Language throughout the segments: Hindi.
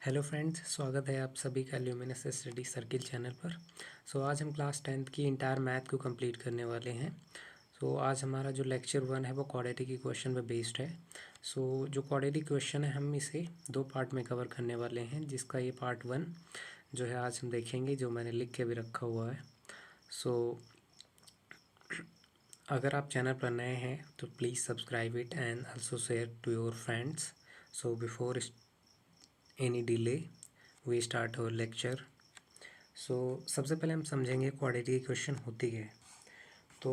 हेलो फ्रेंड्स, स्वागत है आप सभी का ल्यूमिनस स्टडी सर्किल चैनल पर। आज हम क्लास 10th की इंटायर मैथ को कंप्लीट करने वाले हैं। आज हमारा जो लेक्चर 1 है वो क्वाड्रेटिक इक्वेशन पे बेस्ड है। जो क्वाड्रेटिक इक्वेशन है हम इसे दो पार्ट में कवर करने वाले हैं, जिसका ये पार्ट 1 जो है आज हम देखेंगे, जो मैंने लिख के भी रखा हुआ है। अगर आप चैनल पर नए हैं तो please subscribe it and also share to your friends. Before any delay we start our lecture. सबसे पहले हम समझेंगे क्वाड्रेटिक इक्वेशन होती है। तो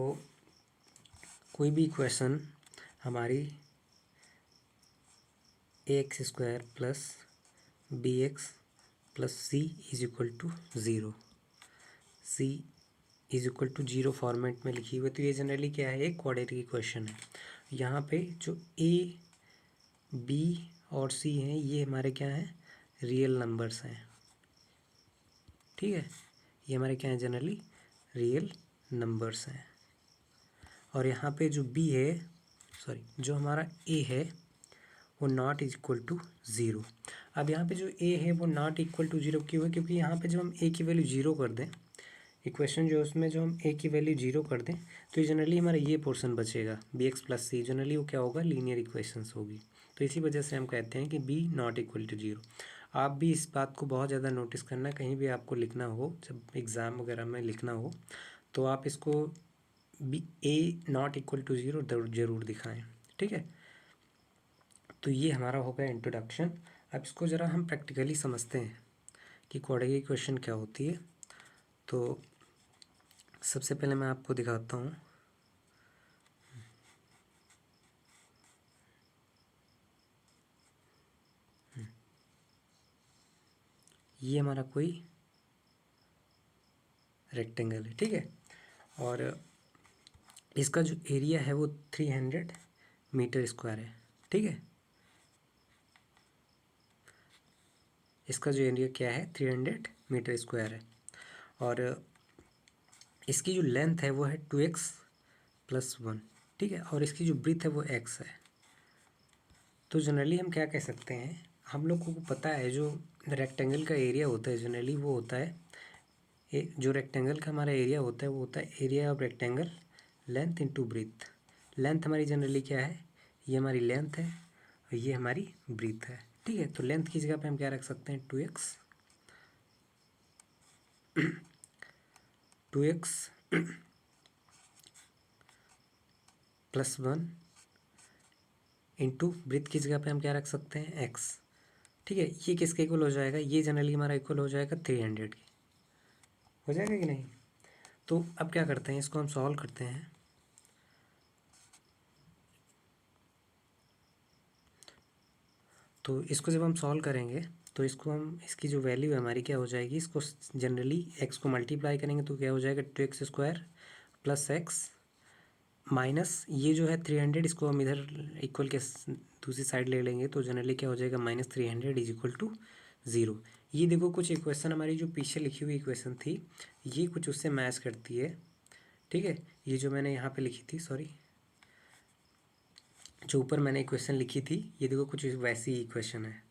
कोई भी इक्वेशन हमारी ax square plus B X plus C is equal to zero, C is equal to zero format में लिखी हुई, तो ये जनरली क्या है, एक क्वाड्रेटिक इक्वेशन है। यहाँ पे जो ए बी और सी हैं ये हमारे क्या हैं, रियल नंबर्स हैं। ठीक है, ये हमारे क्या हैं, जनरली रियल नंबर्स हैं। और यहाँ पे जो बी है, जो हमारा ए है वो नॉट इक्वल टू ज़ीरो। अब यहाँ पे जो ए है वो नॉट इक्वल टू ज़ीरो क्यों है, क्योंकि यहाँ पे जब हम ए की वैल्यू ज़ीरो कर दें, इक्वेशन जो है उसमें जो हम ए की वैल्यू ज़ीरो कर दें, तो ये जनरली हमारा ये पोर्शन बचेगा बी एक्स प्लस सी, जनरली वो क्या होगा, लीनियर इक्वेशंस होगी। तो इसी वजह से हम कहते हैं कि B not equal to zero. आप भी इस बात को बहुत ज़्यादा नोटिस करना, कहीं भी आपको लिखना हो, जब एग्ज़ाम वगैरह में लिखना हो तो आप इसको B A not equal to zero ज़रूर दिखाएं। ठीक है, तो ये हमारा हो गया इंट्रोडक्शन। अब इसको ज़रा हम प्रैक्टिकली समझते हैं कि क्वाड्रेटिक इक्वेशन क्या होती है। तो सबसे पहले मैं आपको दिखाता हूँ। ये हमारा कोई रेक्टेंगल है, ठीक है, और इसका जो एरिया है वो 300 मीटर स्क्वायर है। ठीक है, इसका जो एरिया क्या है, 300 मीटर स्क्वायर है। और इसकी जो लेंथ है वो है 2x प्लस 1। ठीक है, और इसकी जो ब्रीथ है वो x है। तो जनरली हम क्या कह सकते हैं, हम लोगों को पता है जो रेक्टेंगल का एरिया होता है जनरली वो होता है, जो रेक्टेंगल का हमारा एरिया होता है वो होता है area of rectangle length into breadth. Length हमारी जनरली क्या है, ये हमारी लेंथ है और ये हमारी ब्रीथ है। ठीक है, तो लेंथ की जगह पे हम क्या रख सकते हैं, 2x प्लस 1 इंटू ब्रीथ की जगह पे हम क्या रख सकते हैं, x। ठीक है, ये किसके इक्वल हो जाएगा, ये जनरली हमारा इक्वल हो जाएगा 300 के, हो जाएगा कि नहीं। तो अब क्या करते हैं, इसको हम सॉल्व करते हैं। तो इसको जब हम सॉल्व करेंगे तो इसको हम, इसकी जो वैल्यू है हमारी क्या हो जाएगी, इसको जनरली x को मल्टीप्लाई करेंगे तो क्या हो जाएगा, 2x square plus x minus ये जो है 300, इसको हम इधर इक्वल के दूसरी साइड ले लेंगे तो जनरली क्या हो जाएगा, -300 इज इक्वल टू ज़ीरो। ये देखो कुछ इक्वेशन हमारी जो पीछे लिखी हुई इक्वेशन थी ये कुछ उससे मैच करती है। ठीक है, ये जो मैंने यहाँ पे लिखी थी, सॉरी, जो ऊपर मैंने इक्वेशन लिखी थी ये देखो कुछ वैसी इक्वेशन है।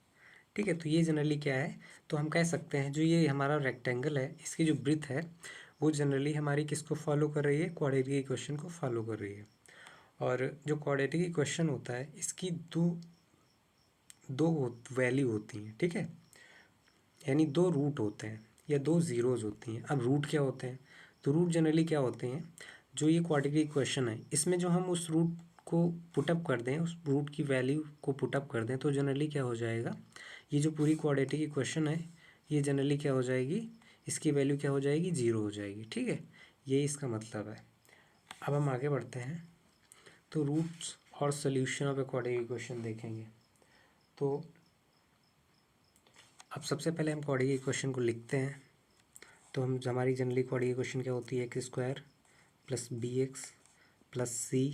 ठीक है, तो ये जनरली क्या है, तो हम कह सकते हैं जो ये हमारा रेक्टेंगल है इसकी जो ब्रीथ है वो जनरली हमारी किसको फॉलो कर रही है, क्वाड्रेटिक इक्वेशन को फॉलो कर रही है। और जो क्वाड्रेटिक इक्वेशन होता है इसकी दो दो वैल्यू होती हैं। ठीक है, यानी दो रूट होते हैं या दो ज़ीरोज़ होती हैं। अब रूट क्या होते हैं, तो रूट जनरली क्या होते हैं, जो ये क्वाड्रेटिक इक्वेशन है इसमें जो हम उस रूट को पुटअप कर दें, उस रूट की वैल्यू को पुटअप कर दें तो जनरली क्या हो जाएगा, ये जो पूरी क्वाड्रेटिक इक्वेशन है ये जनरली क्या हो जाएगी, इसकी वैल्यू क्या हो जाएगी, ज़ीरो हो जाएगी। ठीक है, ये इसका मतलब है। अब हम आगे बढ़ते हैं तो रूट्स और solution of a quadratic equation देखेंगे। तो अब सबसे पहले हम क्वाड्रेटिक इक्वेशन को लिखते हैं। तो हम, हमारी जनरली क्वाड्रेटिक इक्वेशन क्या होती है, X square plus B X plus C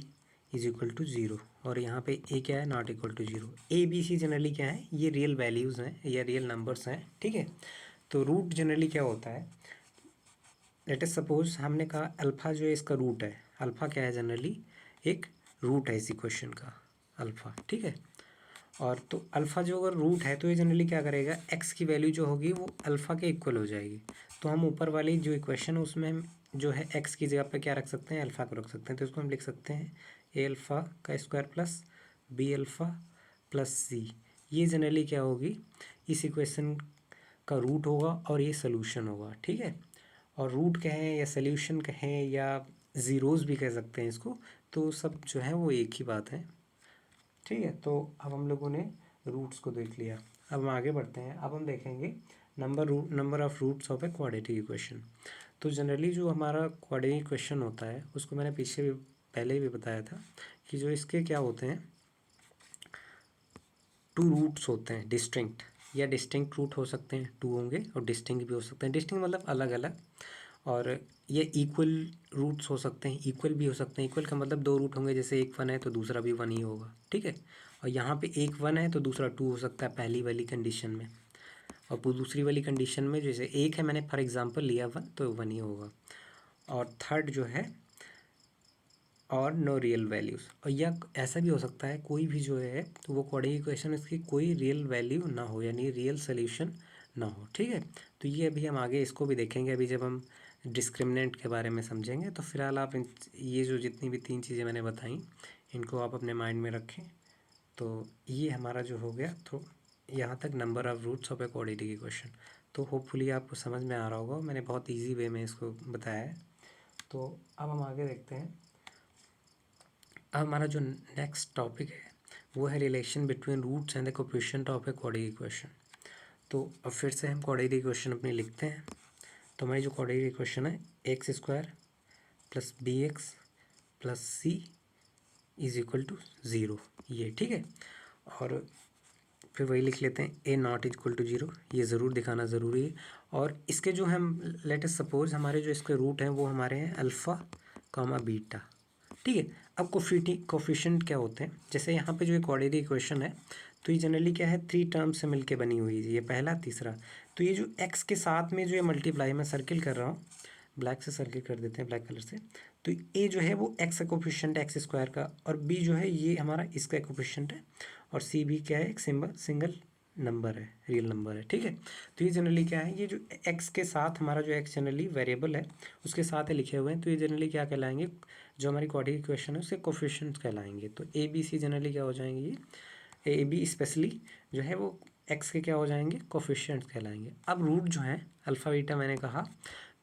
is equal to zero, और यहाँ पे ए क्या है, not equal to zero. A B C generally क्या है, ये रियल वैल्यूज़ हैं या रियल नंबर्स हैं। ठीक है, तो रूट जनरली क्या होता है, लेट अस सपोज हमने कहा अल्फ़ा जो है इसका रूट है, अल्फ़ा क्या है, जनरली एक रूट है इस इक्वेशन का, अल्फ़ा। ठीक है, और तो अल्फ़ा जो अगर रूट है तो ये जनरली क्या करेगा, एक्स की वैल्यू जो होगी वो अल्फ़ा के इक्वल हो जाएगी। तो हम ऊपर वाली जो इक्वेशन है उसमें हम जो है एक्स की जगह पे क्या रख सकते हैं, अल्फ़ा को रख सकते हैं। तो इसको हम लिख सकते हैं ए अल्फ़ा का square plus B alpha plus C. ये जनरली क्या होगी, इस इक्वेशन का रूट होगा और ये सोल्यूशन होगा, ठीक है। और रूट कहें या सोल्यूशन कहें या ज़ीरोज़ भी कह सकते हैं इसको, तो सब जो है वो एक ही बात है, ठीक है। तो अब हम लोगों ने रूट्स को देख लिया, अब हम आगे बढ़ते हैं। अब हम देखेंगे number of roots of a quadratic equation. तो जनरली जो हमारा क्वाड्रेटिक इक्वेशन होता है उसको मैंने पहले भी बताया था कि जो इसके क्या होते हैं, टू रूट्स होते हैं डिस्टिंक्ट, या डिस्टिंक्ट रूट हो सकते हैं, टू होंगे, और डिस्टिंक्ट भी हो सकते हैं। डिस्टिंक्ट मतलब अलग अलग, और ये इक्वल रूट्स हो सकते हैं, इक्वल भी हो सकते हैं। इक्वल का मतलब दो रूट होंगे, जैसे एक वन है तो दूसरा भी वन ही होगा, ठीक है। और यहाँ पे एक वन है तो दूसरा टू हो सकता है पहली वाली कंडीशन में, और दूसरी वाली कंडीशन में जैसे एक है, मैंने फॉर एग्जांपल लिया वन, तो वन ही होगा। और थर्ड जो है और नो रियल वैल्यूज़, और या ऐसा भी हो सकता है कोई भी जो है तो वो क्वाड्रेटिक इक्वेशन इसकी कोई रियल वैल्यू ना हो, यानी रियल सोल्यूशन ना हो, ठीक है। तो ये अभी हम आगे इसको भी देखेंगे, अभी जब हम डिस्क्रिमिनेंट के बारे में समझेंगे। तो फिलहाल आप ये जो जितनी भी तीन चीज़ें मैंने बताई इनको आप अपने माइंड में रखें। तो ये हमारा जो हो गया, तो यहाँ तक number of roots of a quadratic equation. तो होपफुली आपको समझ में आ रहा होगा, मैंने बहुत ईजी वे में इसको बताया है। तो अब हम आगे देखते हैं। अब हमारा जो नेक्स्ट टॉपिक है वो है relation between roots and the coefficient of a quadratic equation. तो अब फिर से हम क्वाड्रेटिक इक्वेशन अपनी लिखते हैं। तो हमारी जो क्वाड्रेटिक इक्वेशन है, X square plus B X plus C is equal to zero, ये ठीक है। और फिर वही लिख लेते हैं, A not is equal to zero, ये ज़रूर दिखाना ज़रूरी है। और इसके जो हम लेट अस सपोज हमारे जो इसके रूट हैं वो हमारे हैं अल्फ़ा कामा बीटा, ठीक है। अब कोफिशिएंट क्या होते हैं, जैसे यहाँ पे जो एक क्वाड्रेटिक इक्वेशन है तो ये जनरली क्या है, थ्री टर्म से मिलके बनी हुई है, ये पहला तीसरा। तो ये जो एक्स के साथ में जो है मल्टीप्लाई, मैं सर्किल कर रहा हूँ, ब्लैक से सर्किल कर देते हैं, ब्लैक कलर से। तो ए जो है वो एक्स का कोफिशिएंट है, एक्स स्क्वायर का, और बी जो है ये हमारा इसका कोफिशिएंट है, और सी भी क्या है, एक सिंगल नंबर है, रियल नंबर है, ठीक है। तो ये जनरली क्या है, ये जो एक्स के साथ हमारा जो एक्स जनरली वेरिएबल है उसके साथ लिखे हुए हैं, तो ये जनरली क्या कहलाएंगे, जो हमारी क्वाड्रेटिक इक्वेशन है उसके कोफिशिएंट्स कहलाएंगे। तो ए बी सी जनरली क्या हो जाएंगे, ये ए बी स्पेशली जो है वो एक्स के क्या हो जाएंगे, कोफिशिएंट्स कहलाएंगे। अब रूट जो है अल्फ़ा बीटा मैंने कहा,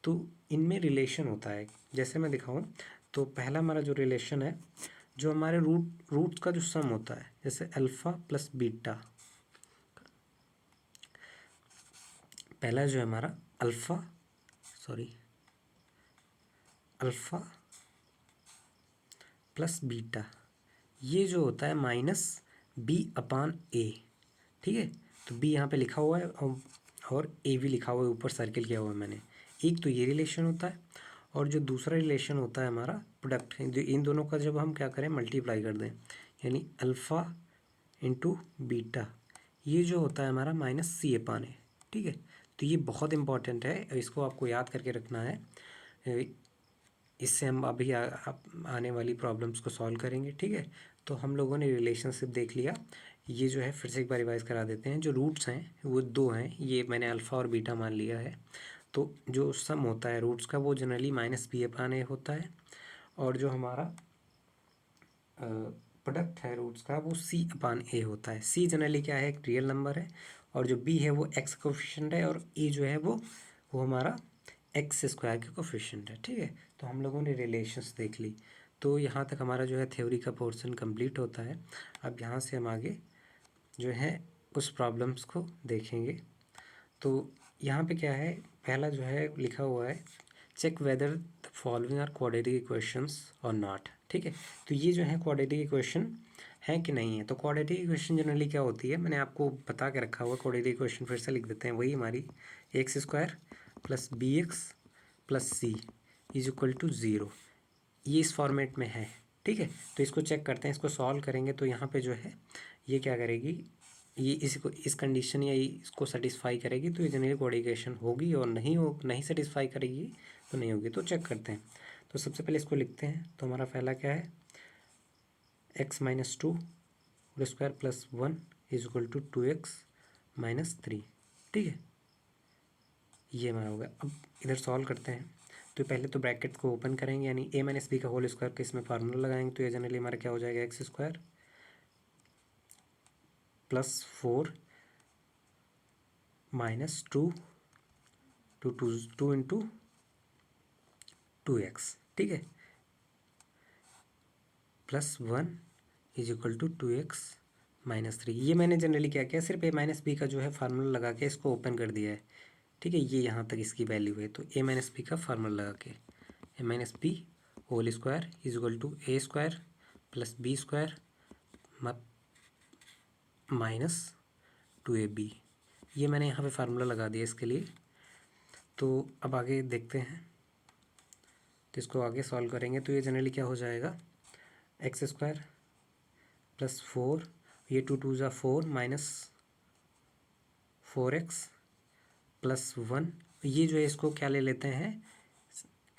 तो इनमें रिलेशन होता है, जैसे मैं दिखाऊं। तो पहला हमारा जो रिलेशन है, जो हमारे रूट्स का जो सम होता है, जैसे अल्फ़ा प्लस बीटा, पहला जो है हमारा अल्फ़ा प्लस बीटा, ये जो होता है माइनस बी अपान ए, ठीक है। तो बी यहाँ पे लिखा हुआ है और ए भी लिखा हुआ है, ऊपर सर्किल किया हुआ है मैंने। एक तो ये रिलेशन होता है, और जो दूसरा रिलेशन होता है हमारा प्रोडक्ट, जो इन दोनों का जब हम क्या करें, मल्टीप्लाई कर दें, यानी अल्फ़ा इंटू बीटा, ये जो होता है हमारा माइनस सी अपान ए, ठीक है। तो ये बहुत इंपॉर्टेंट है, इसको आपको याद करके रखना है। इससे हम अभी आने वाली प्रॉब्लम्स को सॉल्व करेंगे, ठीक है। तो हम लोगों ने रिलेशनशिप देख लिया, ये जो है फिर से एक बार रिवाइज करा देते हैं। जो रूट्स हैं वो दो हैं, ये मैंने अल्फ़ा और बीटा मान लिया है। तो जो सम होता है रूट्स का वो जनरली माइनस बी अपान ए होता है, और जो हमारा प्रोडक्ट है रूट्स का वो सी अपान ए होता है। सी जनरली क्या है, एक रियल नंबर है, और जो बी है वो एक्स कोफिशिएंट है, और ए जो है वो हमारा एक्स स्क्वायर के कोफिशिएंट है, ठीक है। तो हम लोगों ने रिलेशंस देख ली। तो यहाँ तक हमारा जो है थ्योरी का पोर्शन कंप्लीट होता है। अब यहाँ से हम आगे जो है कुछ प्रॉब्लम्स को देखेंगे। तो यहाँ पे क्या है, पहला जो है लिखा हुआ है, check whether the following are quadratic equations और नॉट, ठीक है। तो ये जो है क्वाड्रेटिक इक्वेशन है कि नहीं है। तो क्वाड्रेटिक इक्वेशन जनरली क्या होती है, मैंने आपको बता के रखा हुआ। क्वाड्रेटिक इक्वेशन फिर से लिख देते हैं, वही हमारी X square plus B X plus C is equal to zero, ये इस फॉर्मेट में है, ठीक है। तो इसको चेक करते हैं, इसको सॉल्व करेंगे। तो यहाँ पे जो है ये क्या करेगी, ये इस कंडीशन या इसको सेटिस्फाई करेगी, तो ये जनरली क्वाड्रेटिक होगी, और नहीं सेटिस्फाई करेगी तो नहीं होगी। तो चेक करते हैं। तो सबसे पहले इसको लिखते हैं। तो हमारा पहला क्या है, X minus two whole square plus one is equal to 2x-3। ठीक है, ये हमारा होगा। अब इधर सॉल्व करते हैं। तो पहले तो ब्रैकेट को ओपन करेंगे, यानी a माइनस बी का होल स्क्वायर के इसमें फार्मूला लगाएंगे, तो ये जनरली हमारा क्या हो जाएगा, X square plus 4 minus 2 into 2x। ठीक है, plus 1 is equal to 2x-3। ये मैंने जनरली क्या किया, सिर्फ a माइनस बी का जो है फार्मूला लगा के इसको ओपन कर दिया है। ठीक है, ये यहाँ तक इसकी वैल्यू है, तो a माइनस बी का फार्मूला लगा के a minus B whole square is equal to a square plus B square minus 2ab। ये मैंने यहाँ पे फार्मूला लगा दिया इसके लिए। तो अब आगे देखते हैं, तो इसको आगे सॉल्व करेंगे। तो ये जनरली क्या हो जाएगा, एक्स स्क्वायर प्लस 4, ये 2 ज़ा 4 माइनस 4x प्लस 1। ये जो है इसको क्या ले लेते हैं,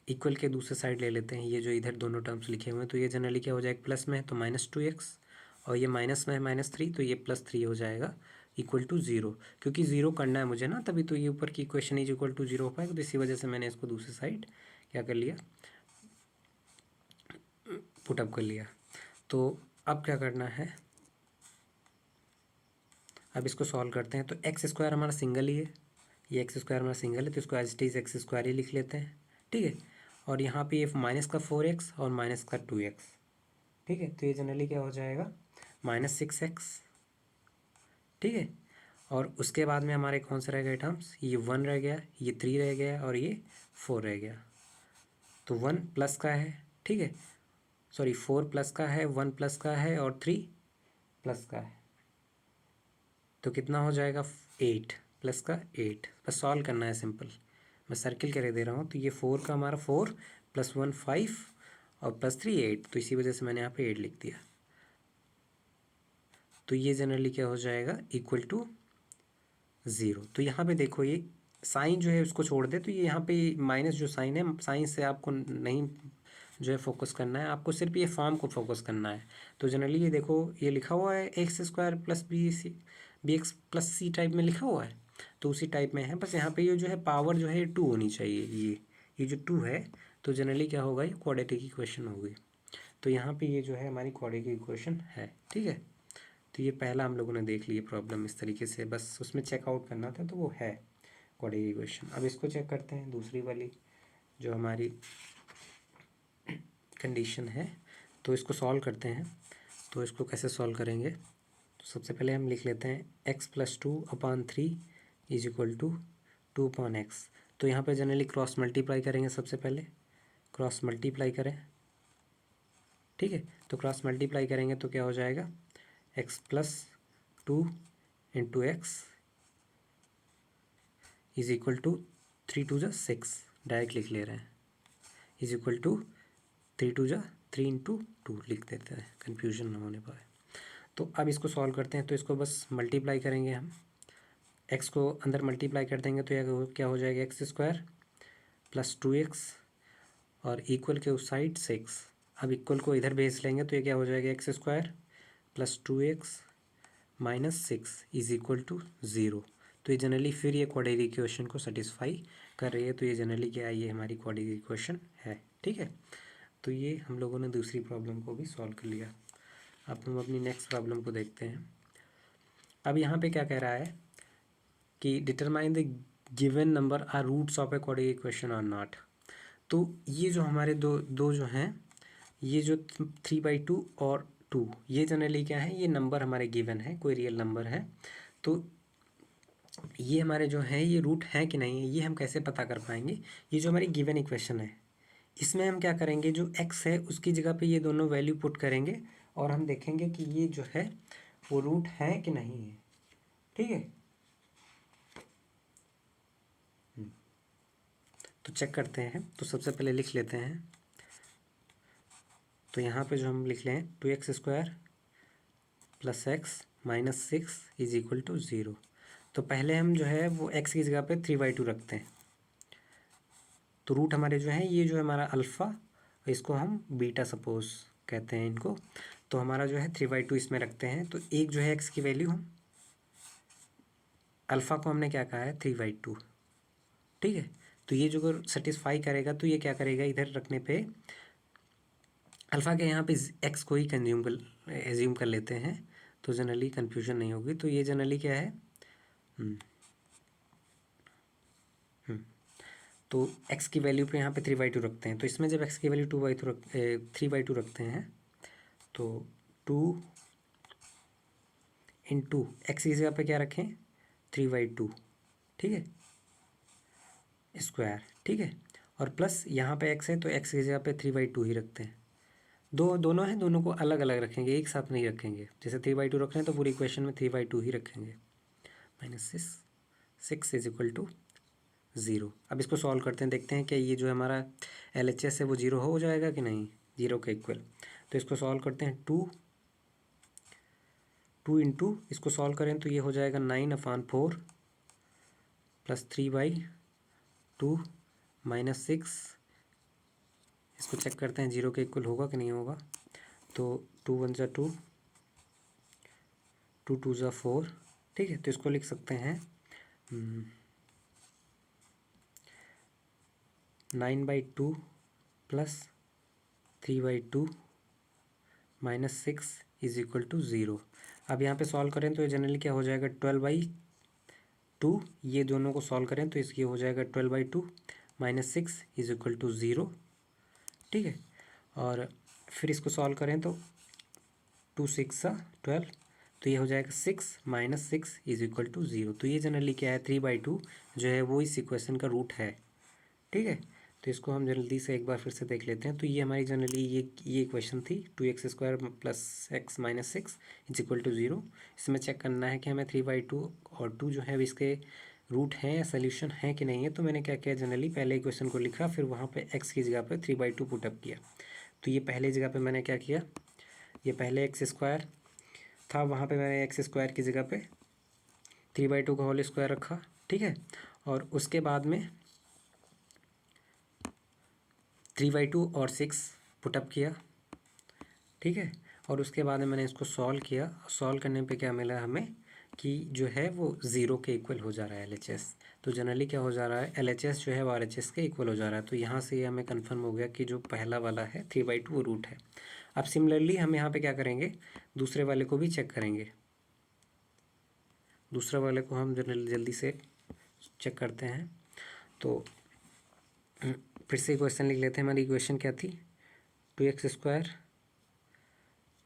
इक्वल के दूसरे साइड ले लेते हैं, ये जो इधर दोनों टर्म्स लिखे हुए हैं। तो ये जनरली क्या हो जाएगा, प्लस में है तो -2x, और ये माइनस में है -3, तो ये +3 हो जाएगा इक्वल टू 0। क्योंकि 0 करना है मुझे ना, तभी तो ये ऊपर की इक्वेशन इज इक्वल टू 0 हो पाएगा। तो इसी वजह से मैंने इसको दूसरी साइड क्या कर लिया, पुटअप कर लिया। तो अब क्या करना है, अब इसको सॉल्व करते हैं। तो एक्स स्क्वायर हमारा सिंगल ही है, ये एक्स स्क्वायर हमारा सिंगल है, तो इसको as it is X square ही लिख लेते हैं। ठीक है, और यहाँ पे ये माइनस का 4x और माइनस का 2x। ठीक है, तो ये जनरली क्या हो जाएगा, -6x। ठीक है, और उसके बाद में हमारे कौन सा रह गए टर्म्स, ये 1 रह गया, ये 3 रह गया, और ये 4 रह गया। तो 1 प्लस का है, ठीक है, सॉरी 4 प्लस का है, 1 प्लस का है, और 3 प्लस का है। तो कितना हो जाएगा, 8 प्लस का 8। बस सॉल्व करना है, सिंपल। मैं सर्किल कर दे रहा हूँ। तो ये 4 का हमारा 4 प्लस 1 5 और प्लस 3 8, तो इसी वजह से मैंने यहाँ पे 8 लिख दिया। तो ये जनरली क्या हो जाएगा, इक्वल टू 0। तो यहाँ पे देखो, ये साइन जो है उसको छोड़ दे, तो ये यहाँ पे माइनस जो साइन है, साइन से आपको नहीं जो है फोकस करना है, आपको सिर्फ ये फॉर्म को फोकस करना है। तो जनरली ये देखो, ये लिखा हुआ है X square plus B X plus C type में लिखा हुआ है, तो उसी टाइप में है। बस यहाँ पे ये जो है पावर जो है 2 होनी चाहिए, ये जो 2 है, तो जनरली क्या होगा, ये क्वाड्रेटिक इक्वेशन होगी। तो यहाँ पे ये जो है हमारी क्वाड्रेटिक इक्वेशन है। ठीक है, तो ये पहला हम लोगों ने देख लिया प्रॉब्लम इस तरीके से, बस उसमें चेकआउट करना था, तो वो है क्वाड्रेटिक इक्वेशन। अब इसको चेक करते हैं, दूसरी वाली जो हमारी कंडीशन है, तो इसको सॉल्व करते हैं। तो इसको कैसे सॉल्व करेंगे, तो सबसे पहले हम लिख लेते हैं x+2/3 is equal to 2/x। तो यहाँ पे जनरली क्रॉस मल्टीप्लाई करेंगे, सबसे पहले क्रॉस मल्टीप्लाई करें। ठीक है, तो क्रॉस मल्टीप्लाई करेंगे तो क्या हो जाएगा, x+2 into X is equal to 3 2 ज़ा 6, डायरेक्ट लिख ले रहे हैं, इज इक्वल टू 3 2 ज़ा 3 इंटू 2 लिख देते हैं, कन्फ्यूजन ना होने पाए। तो अब इसको सॉल्व करते हैं। तो इसको बस मल्टीप्लाई करेंगे हम, एक्स को अंदर मल्टीप्लाई कर देंगे, तो यह क्या हो जाएगा, एक्स स्क्वायर प्लस 2x और इक्वल के उस साइड 6। अब इक्वल को इधर भेज लेंगे, तो ये क्या हो जाएगा, X square plus 2x minus 6 is equal to 0। तो ये जनरली फिर ये क्वाड्रेटिक इक्वेशन को सेटिस्फाई कर रही है। तो ये जनरली क्या है, ये हमारी क्वाड्रेटिक इक्वेशन है। ठीक है, तो ये हम लोगों ने दूसरी प्रॉब्लम को भी सॉल्व कर लिया। अब हम अपनी नेक्स्ट प्रॉब्लम को देखते हैं। अब यहाँ पे क्या कह रहा है कि determine the given number are roots of a quadratic equation और नॉट। तो ये जो हमारे दो जो हैं, ये जो 3/2 और 2, ये जनरली क्या है, ये नंबर हमारे गिवन है, कोई रियल नंबर है। तो ये हमारे जो हैं, ये रूट हैं कि नहीं है, ये हम कैसे पता कर पाएंगे। ये जो हमारी गिवन इक्वेशन है, इसमें हम क्या करेंगे, जो x है उसकी जगह पे ये दोनों वैल्यू पुट करेंगे, और हम देखेंगे कि ये जो है वो रूट है कि नहीं है। ठीक है, तो चेक करते हैं। तो सबसे पहले लिख लेते हैं। तो यहाँ पे जो हम लिख लें 2x² plus x minus 6 is equal to 0। तो पहले हम जो है वो x की जगह पे 3/2 रखते हैं। तो रूट हमारे जो हैं, ये जो है हमारा अल्फ़ा, इसको हम बीटा सपोज कहते हैं इनको। तो हमारा जो है 3/2 इसमें रखते हैं। तो एक जो है x की वैल्यू हम अल्फ़ा को हमने क्या कहा है 3/2, ठीक है। तो ये जो अगर सेटिस्फाई करेगा तो ये क्या करेगा, इधर रखने पे अल्फ़ा के यहाँ पे एक्स को ही एज्यूम कर लेते हैं, तो जनरली कन्फ्यूजन नहीं होगी। तो ये जनरली क्या है, तो x की वैल्यू पे यहाँ पे 3/2 रखते हैं। तो इसमें जब x की वैल्यू 3/2 रखते हैं तो 2 इंटू एक्स की जगह पे क्या रखें 3/2, ठीक है, स्क्वायर, ठीक है। और प्लस यहाँ पे x है तो x की जगह पे 3/2 ही रखते हैं। दोनों हैं, दोनों को अलग अलग रखेंगे, एक साथ नहीं रखेंगे। जैसे 3/2 रख रहे हैं तो पूरी इक्वेशन में 3/2 ही रखेंगे। -6 इज इक्वल टू 0। अब इसको सॉल्व करते हैं, देखते हैं कि ये जो हमारा LHS है वो 0 हो जाएगा कि नहीं, 0 के इक्वल। तो इसको सॉल्व करते हैं, 2 इंटू इसको सॉल्व करें तो ये हो जाएगा 9/4 प्लस 3/2 -6। इसको चेक करते हैं 0 के इक्वल होगा कि नहीं होगा। तो 2 1 ज़ा 2, 2 2 ज़ा 4, ठीक है। तो इसको लिख सकते हैं 9/2 प्लस 3/2 -6 इज इक्वल टू 0। अब यहाँ पे सॉल्व करें तो ये जनरली क्या हो जाएगा 12/2। ये दोनों को सॉल्व करें तो इसकी हो जाएगा 12/2 -6 इज इक्वल टू 0, ठीक है। और फिर इसको सॉल्व करें तो 2 6 12, तो ये हो जाएगा 6 -6 इज इक्वल टू 0। तो ये जनरली क्या है 3/2 जो है वो इस इक्वेशन का रूट है, ठीक है। तो इसको हम जल्दी से एक बार फिर से देख लेते हैं। तो ये हमारी जनरली ये इक्वेशन थी 2x² plus x -6 is equal to 0। इसमें चेक करना है कि हमें 3/2 और 2 जो है इसके रूट हैं या सोल्यूशन है कि नहीं है। तो मैंने क्या किया, जनरली पहले इक्वेशन को लिखा, फिर वहाँ पे x की जगह पे 3/2 पुटअप किया। तो ये पहले जगह पे मैंने क्या किया, ये पहले x² था, वहाँ पे मैंने x² की जगह पे 3/2 का होल स्क्वायर रखा, ठीक है। और उसके बाद में 3/2 और 6 पुटअप किया, ठीक है। और उसके बाद में मैंने इसको सॉल्व किया। सॉल्व करने पे क्या मिला हमें कि जो है वो 0 के इक्वल हो जा रहा है LHS। तो जनरली क्या हो जा रहा है, LHS जो है वो RHS के इक्वल हो जा रहा है। तो यहाँ से ये हमें कंफर्म हो गया कि जो पहला वाला है 3/2 वो रूट है। अब सिमिलरली हम यहाँ पे क्या करेंगे, दूसरे वाले को भी चेक करेंगे। दूसरे वाले को हम जल्दी से चेक करते हैं। तो फिर से इक्वेशन लिख लेते हैं। हमारी इक्वेशन क्या थी, 2x²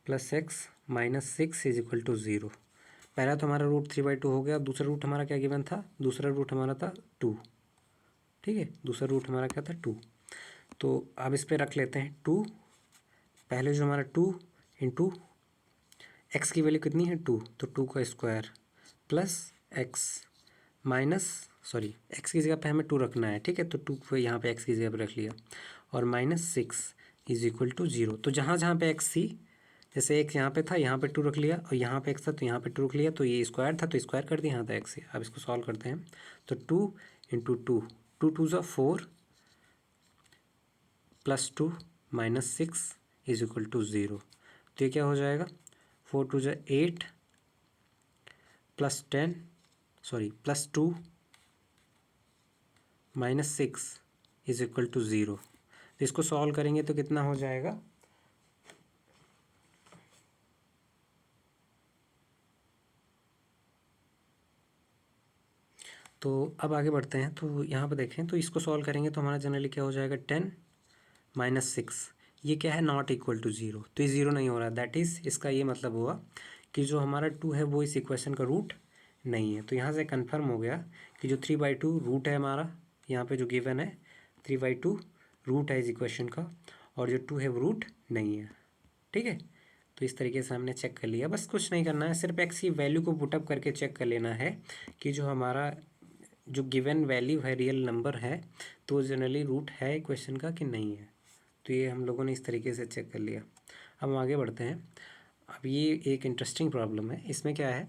plus x -6 is equal to 0। पहला तो हमारा रूट 3/2 हो गया। दूसरा रूट हमारा क्या गिवन था, दूसरा रूट हमारा था 2, ठीक है। दूसरा रूट हमारा क्या था 2। तो अब इस पर रख लेते हैं 2। पहले जो हमारा 2 इंटू एक्स की वैल्यू कितनी है 2, तो 2 का स्क्वायर प्लस एक्स एक्स की जगह पे हमें 2 रखना है, ठीक है। तो 2 को यहाँ पे एक्स की जगह पे रख लिया और -6 इज इक्वल टू 0। तो जहाँ जहाँ पे एक्स थी, जैसे एक यहाँ पे था, यहाँ पे 2 रख लिया, और यहाँ पे एक्स था तो यहाँ पे 2 रख लिया। तो ये स्क्वायर था तो स्क्वायर कर दिया, यहाँ था एक्स। अब इसको सॉल्व करते हैं तो 2 इंटू 2, 2 2 ज़ा 4 प्लस 2 -6 इज इक्वल टू 0। तो ये क्या हो जाएगा, 4 2 ज़ा 8 प्लस 2 -6 इज इक्वल टू 0। तो इसको सॉल्व करेंगे तो कितना हो जाएगा, तो अब आगे बढ़ते हैं। तो यहाँ पर देखें तो इसको सॉल्व करेंगे तो हमारा जनरली क्या हो जाएगा 10 -6, ये क्या है नॉट इक्वल टू 0। तो ये 0 नहीं हो रहा, दैट इज़ इसका ये मतलब हुआ कि जो हमारा 2 है वो इस इक्वेशन का रूट नहीं है। तो यहाँ से कंफर्म हो गया कि जो 3/2 रूट है हमारा, यहाँ पे जो गिवन है 3/2 रूट है इस इक्वेशन का, और जो 2 है वो रूट नहीं है, ठीक है। तो इस तरीके से हमने चेक कर लिया। बस कुछ नहीं करना है, सिर्फ एक्स की वैल्यू को पुटअप करके चेक कर लेना है कि जो हमारा जो गिवन वैल्यू है रियल नंबर है तो जनरली रूट है इक्वेशन का कि नहीं है। तो ये हम लोगों ने इस तरीके से चेक कर लिया। अब हम आगे बढ़ते हैं। अब ये एक इंटरेस्टिंग प्रॉब्लम है। इसमें क्या है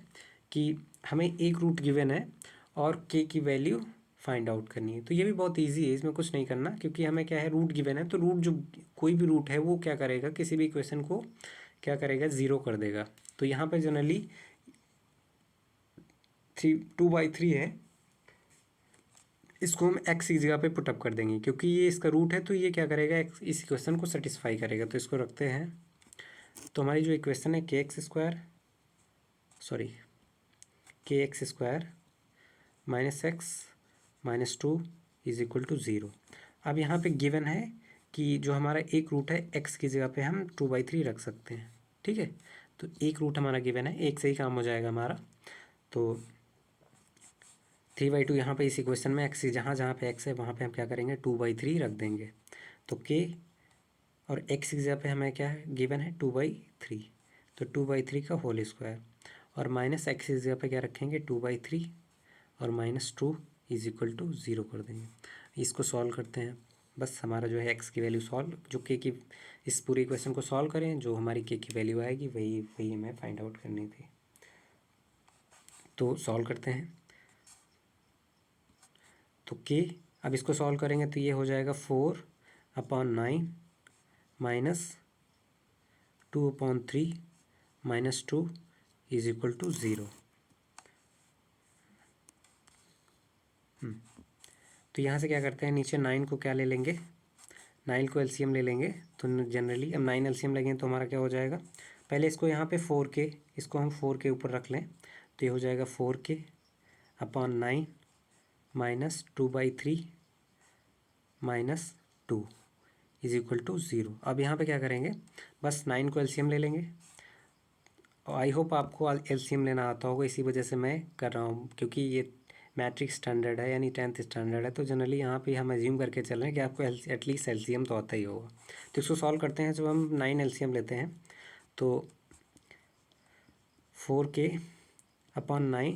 कि हमें एक रूट गिवन है और के की वैल्यू फाइंड आउट करनी है। तो ये भी बहुत इजी है, इसमें कुछ नहीं करना, क्योंकि हमें क्या है रूट गिवन है। तो रूट जो कोई भी रूट है वो क्या करेगा, किसी भी इक्वेशन को क्या करेगा, ज़ीरो कर देगा। तो यहाँ पर जनरली 2/3 है, इसको हम x की जगह पे पुटअप कर देंगे क्योंकि ये इसका रूट है, तो ये क्या करेगा, इस इक्वेशन को सेटिस्फाई करेगा। तो इसको रखते हैं। तो हमारी जो इक्वेशन है kx² -x-2 = 0। अब यहाँ पे गिवन है कि जो हमारा एक रूट है x की जगह पे हम 2/3 रख सकते हैं। ठीक है, तो एक रूट हमारा गिवन है, एक से ही काम हो जाएगा हमारा। तो 3/2 यहाँ पे इस इक्वेशन में x जहाँ जहाँ पे x है वहाँ पे हम क्या करेंगे, 2/3 रख देंगे। तो k और x की जगह पे हमें क्या है गिवन है 2/3, तो 2/3 का होल स्क्वायर, और माइनस x की जगह पे क्या रखेंगे 2/3 और -2 = 0 कर देंगे। इसको सॉल्व करते हैं। बस हमारा जो है x की वैल्यू सॉल्व, जो k की, इस पूरे इक्वेशन को सॉल्व करें, जो हमारी k की वैल्यू आएगी वही हमें फाइंड आउट करनी थी। तो सॉल्व करते हैं। तो k, अब इसको सॉल्व करेंगे तो ये हो जाएगा 4/9 -2/3 -2 = 0। तो यहाँ से क्या करते हैं, नीचे 9 को क्या ले लेंगे, 9 को एलसीएम ले लेंगे। तो जनरली अब 9 एलसीएम लगेंगे तो हमारा क्या हो जाएगा, पहले इसको यहाँ पे 4k, इसको हम 4 के ऊपर रख लें तो ये हो जाएगा 4k/9 -2/3 -2 = 0। अब यहाँ पे क्या करेंगे, बस 9 को एलसीएम ले लेंगे। और आई होप आपको एलसीएम लेना आता होगा, इसी वजह से मैं कर रहा हूँ, क्योंकि ये मैट्रिक स्टैंडर्ड है यानी 10th स्टैंडर्ड है। तो जनरली यहाँ पे हम अज्यूम करके चल रहे हैं कि आपको एटलीस्ट एलसीएम तो आता ही होगा। तो इसको सॉल्व करते हैं। जब हम 9 एलसीएम लेते हैं तो 4k/9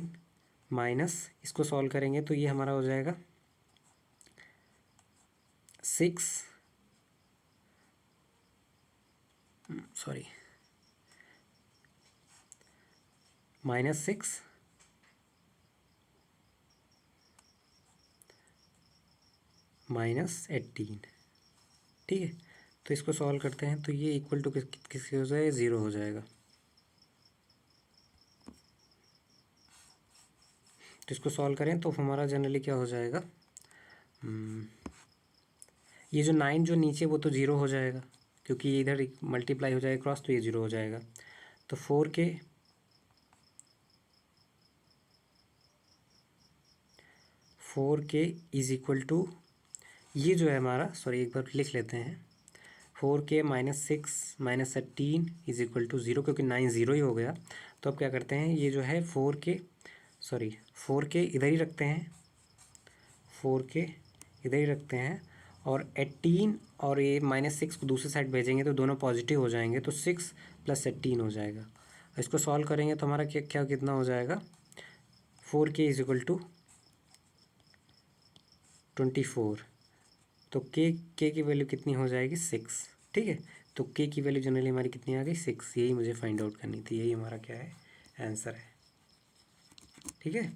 माइनस, इसको सॉल्व करेंगे तो ये हमारा हो जाएगा 6 -6 -18। ठीक है, तो इसको सॉल्व करते हैं तो ये इक्वल टू किसके हो जाएगा, 0 हो जाएगा। तो इसको सॉल्व करें तो हमारा जनरली क्या हो जाएगा, ये जो 9 जो नीचे वो तो 0 हो जाएगा, क्योंकि ये इधर मल्टीप्लाई हो जाएगा क्रॉस, तो ये 0 हो जाएगा। तो 4k = ये जो है हमारा, सॉरी एक बार लिख लेते हैं, 4k -6 -18 = 0, क्योंकि 9 0 ही हो गया। तो अब क्या करते हैं, ये जो है 4k इधर ही रखते हैं, 4k इधर ही रखते हैं, और 18 और ये -6 को दूसरी साइड भेजेंगे तो दोनों पॉजिटिव हो जाएंगे, तो 6 + 18 हो जाएगा। इसको सॉल्व करेंगे तो हमारा क्या कितना हो जाएगा, 4k = 24। तो k की वैल्यू कितनी हो जाएगी, 6। ठीक है, तो k की वैल्यू जनरली हमारी कितनी आ गई, 6। यही मुझे फाइंड आउट करनी थी, यही हमारा क्या है, आंसर है। ठीक है,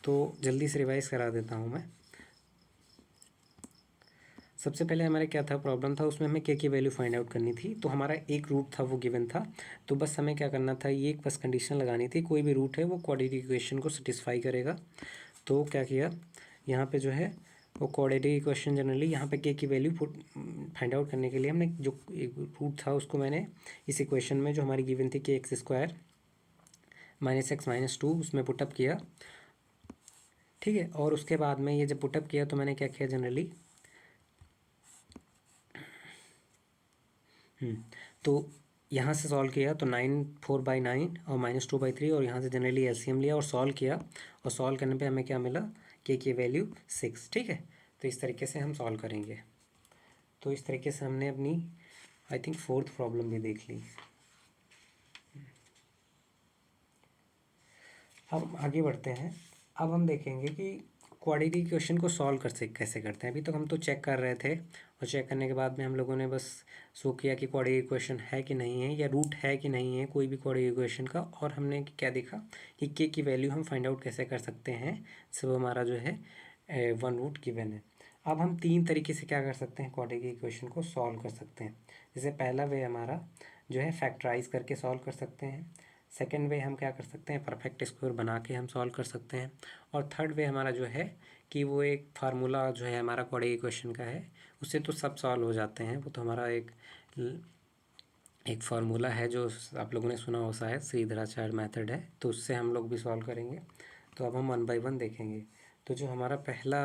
तो जल्दी से रिवाइज करा देता हूँ मैं। सबसे पहले हमारे क्या था, प्रॉब्लम था, उसमें हमें k की वैल्यू फाइंड आउट करनी थी। तो हमारा एक रूट था वो गिवन था, तो बस हमें क्या करना था, ये एक बस कंडीशन लगानी थी, कोई भी रूट है वो क्वाड्रेटिक इक्वेशन को सेटिस्फाई करेगा। तो क्या किया, यहाँ पे जो है वो क्वाड्रेटिक इक्वेशन जनरली यहाँ पे k की वैल्यू फाइंड आउट करने के लिए हमने जो एक रूट था उसको मैंने इस इक्वेशन में जो हमारी गिवन थी kx² -x -2 उसमें पुटअप किया। ठीक है, और उसके बाद में ये जब पुटअप किया तो मैंने क्या किया जनरली, तो यहाँ से सॉल्व किया तो 4/9 और -2/3, और यहाँ से जनरली एलसीएम लिया और सॉल्व किया, और सॉल्व करने पे हमें क्या मिला, k की वैल्यू 6। ठीक है, तो इस तरीके से हम सॉल्व करेंगे। तो इस तरीके से हमने अपनी आई थिंक 4th प्रॉब्लम भी देख ली। अब आगे बढ़ते हैं। अब हम देखेंगे कि क्वाड्रेटिक इक्वेशन को सॉल्व कैसे करते हैं। अभी तक हम तो चेक कर रहे थे, और चेक करने के बाद में हम लोगों ने बस शो किया कि क्वाड्रेटिक इक्वेशन है कि नहीं है, या रूट है कि नहीं है कोई भी क्वाड्रेटिक इक्वेशन का, और हमने क्या देखा कि k की वैल्यू हम फाइंड आउट कैसे कर सकते हैं। सब हमारा जो है 1 रूट गिवन है। अब हम 3 तरीके से क्या कर सकते हैं, क्वाड्रेटिक इक्वेशन को सॉल्व कर सकते हैं। जैसे पहला वे हमारा जो है फैक्टराइज करके सॉल्व कर सकते हैं। सेकेंड वे हम क्या कर सकते हैं, परफेक्ट स्क्वायर बना के हम सॉल्व कर सकते हैं। और थर्ड वे हमारा जो है कि वो एक फार्मूला जो है हमारा क्वाड्रेटिक इक्वेशन का है, उससे तो सब सॉल्व हो जाते हैं। वो तो हमारा एक फार्मूला है जो आप लोगों ने सुना हो शायद, श्रीधराचार्य मेथड है, तो उससे हम लोग भी सॉल्व करेंगे। तो अब हम 1 बाय 1 देखेंगे। तो जो हमारा पहला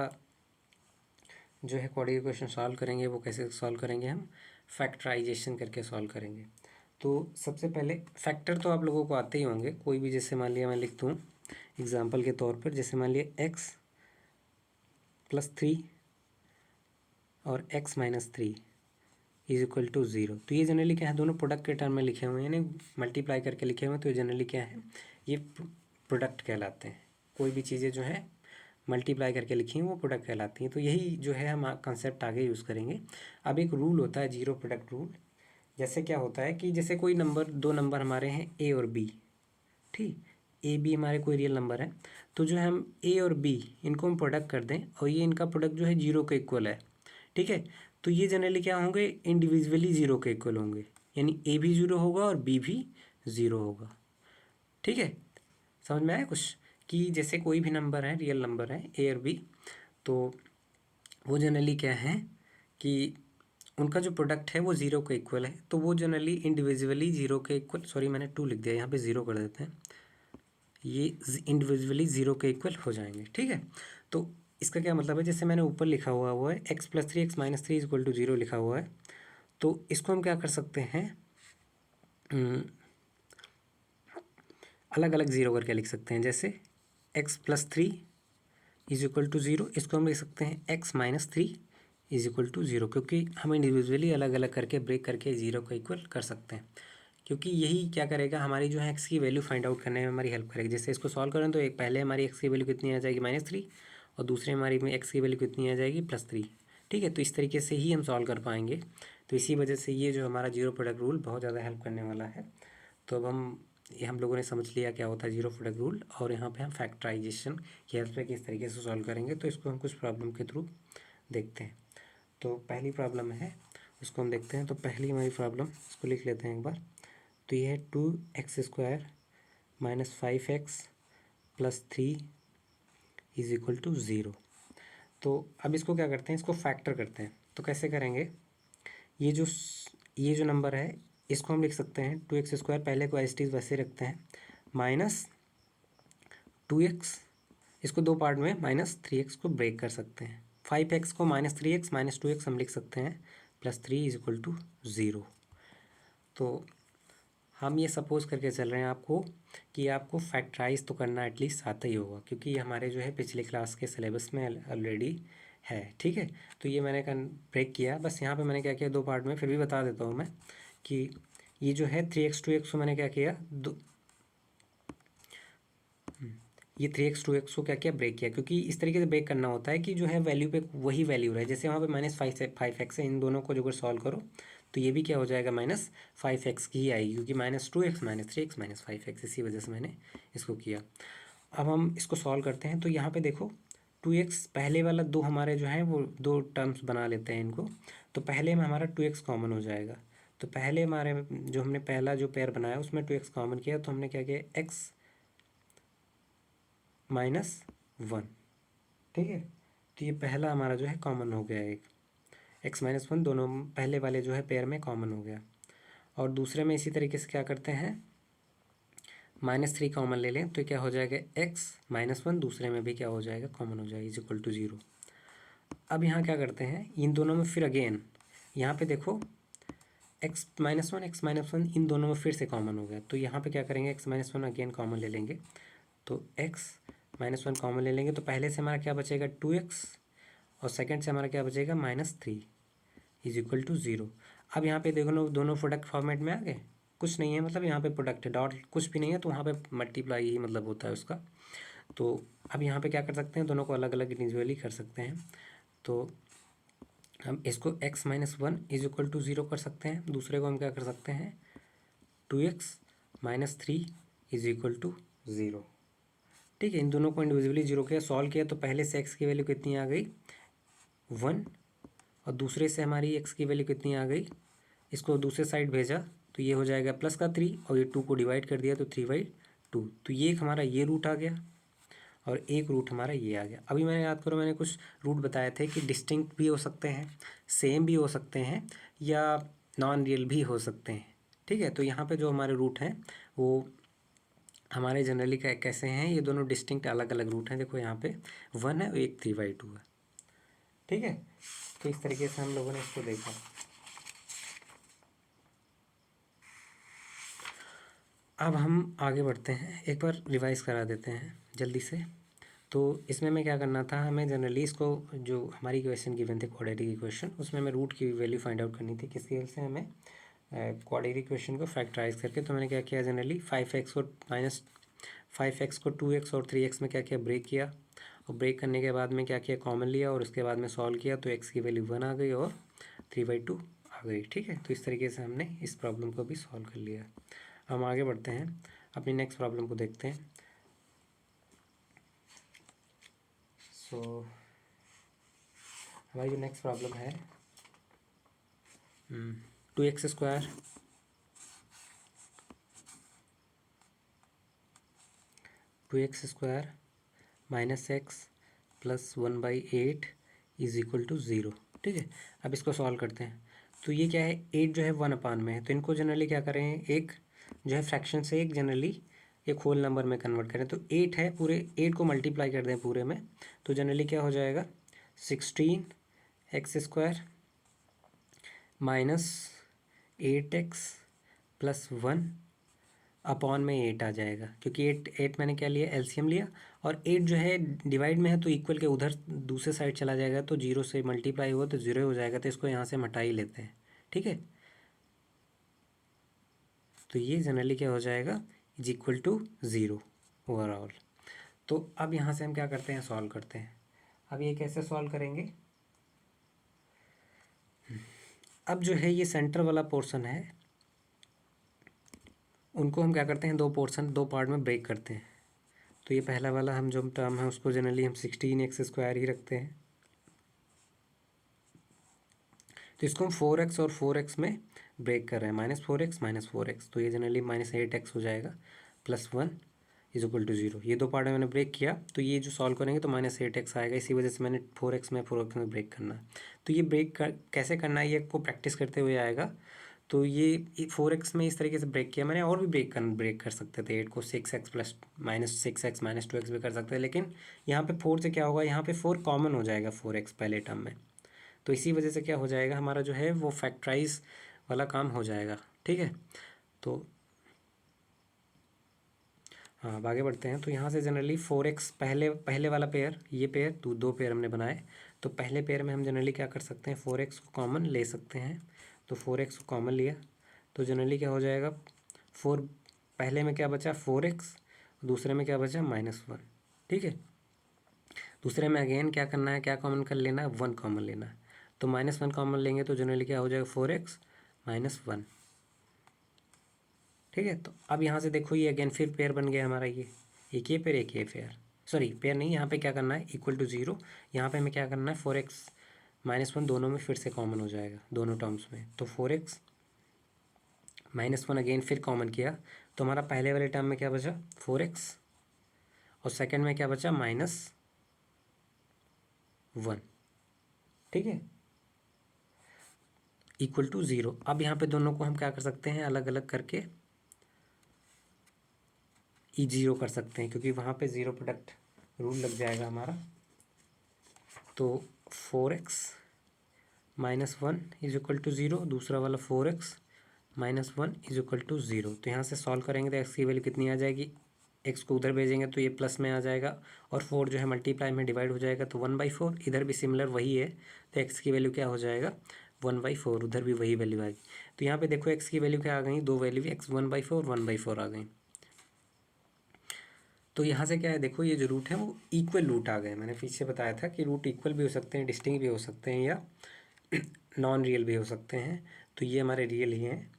जो है क्वाड्रेटिक इक्वेशन सॉल्व करेंगे वो कैसे सॉल्व करेंगे, हम फैक्टराइजेशन करके सॉल्व करेंगे। तो सबसे पहले फैक्टर तो आप लोगों को आते ही होंगे, कोई भी, जैसे मान लिया मैं लिखता हूँ एग्जाम्पल के तौर पर, जैसे मान लिया x + 3 और x - 3 इज इक्वल टू 0। तो ये जनरली क्या है, दोनों प्रोडक्ट के टर्म में लिखे हुए हैं, यानी मल्टीप्लाई करके लिखे हुए हैं, तो ये जनरली क्या है, ये प्रोडक्ट कहलाते हैं। कोई भी चीज़ें जो है मल्टीप्लाई करके लिखी हैं वो प्रोडक्ट कहलाती हैं। तो यही जो है हम कंसेप्ट आगे यूज़ करेंगे। अब एक रूल होता है जीरो प्रोडक्ट रूल। जैसे क्या होता है कि जैसे कोई नंबर, दो नंबर हमारे हैं a और b, ठीक, ए बी हमारे कोई रियल नंबर है, तो जो है हम a और b इनको हम प्रोडक्ट कर दें और ये इनका प्रोडक्ट जो है 0 के इक्वल है, ठीक है, तो ये जनरली क्या होंगे, इंडिविजुअली 0 के इक्वल होंगे, यानी a भी 0 होगा और b भी 0 होगा। ठीक है, समझ में आया कुछ, कि जैसे कोई भी नंबर है, रियल नंबर है a और b, तो वो जनरली क्या है कि उनका जो प्रोडक्ट है वो 0 के इक्वल है, तो वो जनरली इंडिविजुअली 0 के इक्वल, सॉरी मैंने 2 लिख दिया, यहाँ पे 0 कर देते हैं, ये इंडिविजुअली 0 के इक्वल हो जाएंगे। ठीक है, तो इसका क्या मतलब है, जैसे मैंने ऊपर लिखा हुआ है x + 3 x - 3 इक्वल टू 0 लिखा हुआ है, तो इसको हम क्या कर सकते हैं, अलग अलग 0 करके लिख सकते हैं। जैसे x + 3 इज इक्वल टू 0, इसको हम लिख सकते हैं x - 3 इज इक्वल टू 0, क्योंकि हम इंडिविजुअली अलग अलग करके ब्रेक करके 0 को इक्वल कर सकते हैं, क्योंकि यही क्या करेगा, हमारी जो है x की वैल्यू फाइंड आउट करने में हमारी हेल्प करेगी। जैसे इसको सॉल्व करें तो एक पहले हमारी x की वैल्यू कितनी आ जाएगी, -3, और दूसरे हमारी में x की वैल्यू कितनी आ जाएगी, +3। ठीक है, तो इस तरीके से ही हम सॉल्व कर पाएंगे। तो इसी वजह से ये जो हमारा जीरो प्रोडक्ट रूल बहुत ज़्यादा हेल्प करने वाला है। तो अब हम लोगों ने समझ लिया क्या होता है जीरो प्रोडक्ट रूल, और यहाँ पे हम फैक्टराइजेशन की हेल्प से किस तरीके से सॉल्व करेंगे। तो इसको हम कुछ प्रॉब्लम के थ्रू देखते हैं। तो पहली प्रॉब्लम है, उसको हम देखते हैं। तो पहली हमारी प्रॉब्लम, इसको लिख लेते हैं एक बार। तो ये है 2x² - 5x + 3 is equal to 0। तो अब इसको क्या करते हैं, इसको फैक्टर करते हैं। तो कैसे करेंगे, ये जो नंबर है इसको हम लिख सकते हैं 2x², पहले को एज इट इज़ वैसे रखते हैं, -2x, इसको दो पार्ट में -3x को ब्रेक कर सकते हैं। 5x को -3x -2x हम लिख सकते हैं, +3 इज इक्वल टू 0। तो हम ये सपोज करके चल रहे हैं आपको कि आपको फैक्टराइज तो करना एटलीस्ट आता ही होगा, क्योंकि ये हमारे जो है पिछले क्लास के सिलेबस में ऑलरेडी है। ठीक है, तो ये मैंने ब्रेक किया, बस यहाँ पे मैंने क्या किया, दो पार्ट में, फिर भी बता देता हूँ मैं कि ये जो है 3x 2x को मैंने क्या किया, ये 3x 2x को क्या किया, ब्रेक किया, क्योंकि इस तरीके से ब्रेक करना होता है कि जो है वैल्यू पे वही वैल्यू रहे। जैसे वहाँ पे -5x है, इन दोनों को जो अगर सॉल्व करो तो ये भी क्या हो जाएगा, -5x की ही आएगी, क्योंकि -2x -3x -5x, इसी वजह से मैंने इसको किया। अब हम इसको सॉल्व करते हैं। तो यहाँ पे देखो 2x, पहले वाला दो हमारे जो है वो दो टर्म्स बना लेते हैं इनको। तो पहले में हमारा 2x कॉमन हो जाएगा। तो पहले हमारे जो हमने पहला जो पेयर बनाया उसमें 2x कॉमन किया, तो हमने क्या किया, x - 1, ठीक है, तो ये पहला हमारा जो है कॉमन हो गया, एक x - 1 दोनों पहले वाले जो है पेयर में कॉमन हो गया। और दूसरे में इसी तरीके से क्या करते हैं, -3 कॉमन ले लें, तो क्या हो जाएगा, x - 1 दूसरे में भी क्या हो जाएगा, कॉमन हो जाएगा, इज इक्वल टू 0। अब यहाँ क्या करते हैं, इन दोनों में फिर अगेन यहाँ पे देखो x - 1 x - 1 इन दोनों में फिर से कॉमन हो गया, तो यहाँ पे क्या करेंगे, x - 1 अगेन कॉमन ले लेंगे। तो x - 1 कॉमन ले लेंगे, तो पहले से हमारा क्या बचेगा, 2x, और सेकंड से हमारा क्या बचेगा, -3 इज इक्वल टू 0। अब यहाँ पे देखो दोनों प्रोडक्ट फॉर्मेट में आ गए, कुछ नहीं है, मतलब यहाँ पे प्रोडक्ट है, डॉट कुछ भी नहीं है, तो वहाँ पे मल्टीप्लाई ही मतलब होता है उसका। तो अब यहाँ पे क्या कर सकते हैं, दोनों को अलग अलग इंडिविजुअली कर सकते हैं। तो हम इसको x - 1 इज इक्वल टू 0 कर सकते हैं, दूसरे को हम क्या कर सकते हैं, 2x - 3 इज इक्वल टू 0। ठीक है, इन दोनों को इंडिविजुअली 0 किया, सॉल्व किया, तो पहले से x की वैल्यू कितनी आ गई, 1, और दूसरे से हमारी x की वैल्यू कितनी आ गई, इसको दूसरे साइड भेजा तो ये हो जाएगा प्लस का 3 और ये 2 को डिवाइड कर दिया तो 3/2। तो ये एक हमारा ये रूट आ गया और एक रूट हमारा ये आ गया। अभी मैंने याद करो मैंने कुछ रूट बताए थे कि डिस्टिंक्ट भी हो सकते हैं, सेम भी हो सकते हैं या नॉन रियल भी हो सकते हैं। ठीक है, तो यहाँ पे जो हमारे रूट हैं वो हमारे जनरली कैसे हैं, ये दोनों डिस्टिंक्ट अलग अलग रूट हैं। देखो यहाँ पे 1 है और एक 3/2 है। ठीक है, तो इस तरीके से हम लोगों ने इसको देखा। अब हम आगे बढ़ते हैं, एक बार रिवाइज करा देते हैं जल्दी से। तो इसमें मैं क्या करना था, हमें जनरली इसको जो हमारी क्वेश्चन गिवन थे क्वाड्रेटिक इक्वेशन, उसमें हमें रूट की वैल्यू फाइंड आउट करनी थी। किसकी हेल्प से, हमें क्वाड्रेटिक इक्वेशन को फैक्टराइज करके। तो मैंने क्या किया, जनरली 5x को 2x और 3x में क्या किया, ब्रेक किया। और ब्रेक करने के बाद में क्या किया, कॉमन लिया और उसके बाद में सॉल्व किया तो x की वैल्यू 1 आ गई और 3/2 आ गई। ठीक है, तो इस तरीके से हमने इस प्रॉब्लम को भी सॉल्व कर लिया। हम आगे बढ़ते हैं, अपनी नेक्स्ट प्रॉब्लम को देखते हैं। सो हमारी जो नेक्स्ट प्रॉब्लम है 2x² minus X plus 1/8 is equal to 0। ठीक है, अब इसको सॉल्व करते हैं। तो ये क्या है, 8 जो है 1/में है, तो इनको जनरली क्या करें, एक जो है फ्रैक्शन से एक जनरली एक होल नंबर में कन्वर्ट करें। तो 8 है, पूरे 8 को मल्टीप्लाई कर दें पूरे में, तो जनरली क्या हो जाएगा, 16x² minus 8x plus 1 upon में 8 आ जाएगा। क्योंकि 8 मैंने क्या लिया, एलसीएम लिया, और 8 जो है डिवाइड में है तो इक्वल के उधर दूसरे साइड चला जाएगा, तो 0 से मल्टीप्लाई हुआ तो 0 हो जाएगा, तो इसको यहाँ से हम हटा ही लेते हैं। ठीक है, तो ये जनरली क्या हो जाएगा, इज इक्वल टू 0 ओवरऑल। तो अब यहाँ से हम क्या करते हैं, सॉल्व करते हैं। अब ये कैसे सॉल्व करेंगे, अब जो है ये सेंटर वाला पोर्शन है, उनको हम क्या करते हैं, दो पार्ट में ब्रेक करते हैं। तो ये पहला वाला हम जो टर्म है उसको जनरली हम 16x² ही रखते हैं। तो इसको हम 4x और 4x में ब्रेक कर रहे हैं, -4x तो ये जनरली -8x हो जाएगा प्लस 1 इज इक्वल टू 0। ये दो पार्ट में मैंने ब्रेक किया, तो ये जो सॉल्व करेंगे तो -8x आएगा। इसी वजह से मैंने 4x में ब्रेक करना है। तो ये ब्रेक कैसे करना है, ये आपको प्रैक्टिस करते हुए आएगा। तो ये 4x में इस तरीके से ब्रेक किया मैंने, और भी ब्रेक कर सकते थे। 8 को 6x प्लस -6x -2x भी कर सकते हैं, लेकिन यहाँ पे 4 से क्या होगा, यहाँ पे 4 कॉमन हो जाएगा 4x पहले टर्म में। तो इसी वजह से क्या हो जाएगा, हमारा जो है वो फैक्टराइज वाला काम हो जाएगा। ठीक है, तो हाँ अब आगे बढ़ते हैं। तो यहाँ से जनरली 4x पहले वाला पेयर, ये पेयर दो पेयर हमने बनाए, तो पहले पेयर में हम जनरली क्या कर सकते हैं, 4x को कॉमन ले सकते हैं। तो 4x को कॉमन लिया तो जनरली क्या हो जाएगा, 4 पहले में क्या बचा 4x, दूसरे में क्या बचा -1। ठीक है, दूसरे में अगेन क्या करना है, क्या कॉमन कर लेना है, 1 कॉमन लेना है। तो -1 कॉमन लेंगे तो जनरली क्या हो जाएगा, 4x -1। ठीक है, तो अब यहाँ से देखो ये अगेन फिर पेयर बन गया हमारा, ये एक ये पेयर एक ये पेयर, सॉरी पेयर नहीं, यहाँ पे क्या करना है, इक्वल टू 0। यहाँ पे हमें क्या करना है, 4x -1 दोनों में फिर से कॉमन हो जाएगा, दोनों टर्म्स में। तो 4x -1 अगेन फिर कॉमन किया तो हमारा पहले वाले टर्म में क्या बचा, 4x, और सेकेंड में क्या बचा, -1। ठीक है, इक्वल टू 0। अब यहाँ पे दोनों को हम क्या कर सकते हैं, अलग अलग करके E0 कर सकते हैं, क्योंकि वहाँ पे ज़ीरो प्रोडक्ट रूल लग जाएगा हमारा। तो 4x -1 इज इक्वल टू 0, दूसरा वाला 4x -1 इज इक्वल टू 0। तो यहाँ से सॉल्व करेंगे तो x की वैल्यू कितनी आ जाएगी, x को उधर भेजेंगे तो ये प्लस में आ जाएगा, और 4 जो है मल्टीप्लाई में डिवाइड हो जाएगा तो 1/4। इधर भी सिमिलर वही है, तो x की वैल्यू क्या हो जाएगा, 1/4। उधर भी वही वैल्यू आएगी। तो यहाँ पे देखो x की वैल्यू क्या आ गई, दो वैल्यू, x 1/4 1/4 आ गई। तो यहाँ से क्या है, देखो ये जो रूट है वो इक्वल रूट आ गए। मैंने पीछे बताया था कि रूट इक्वल भी हो सकते हैं, डिस्टिंक्ट भी हो सकते हैं, या नॉन रियल भी हो सकते हैं। तो ये हमारे रियल ही हैं।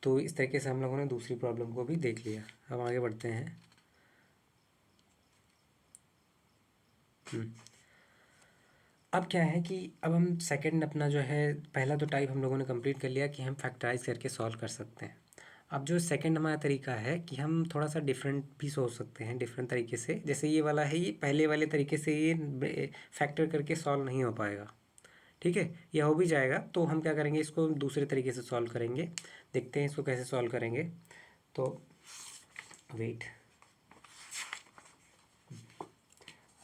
तो इस तरीके से हम लोगों ने दूसरी प्रॉब्लम को भी देख लिया। अब आगे बढ़ते हैं। अब क्या है कि अब हम सेकंड अपना जो है पहला तो टाइप हम लोगों ने कंप्लीट कर लिया कि हम फैक्टराइज करके सॉल्व कर सकते हैं। अब जो सेकंड हमारा तरीका है कि हम थोड़ा सा डिफरेंट भी सोच सकते हैं डिफरेंट तरीके से। जैसे ये वाला है, ये पहले वाले तरीके से ये फैक्टर करके सॉल्व नहीं हो पाएगा, ठीक है। यह हो भी जाएगा तो हम क्या करेंगे, इसको दूसरे तरीके से सॉल्व करेंगे। देखते हैं इसको कैसे सॉल्व करेंगे। तो वेट,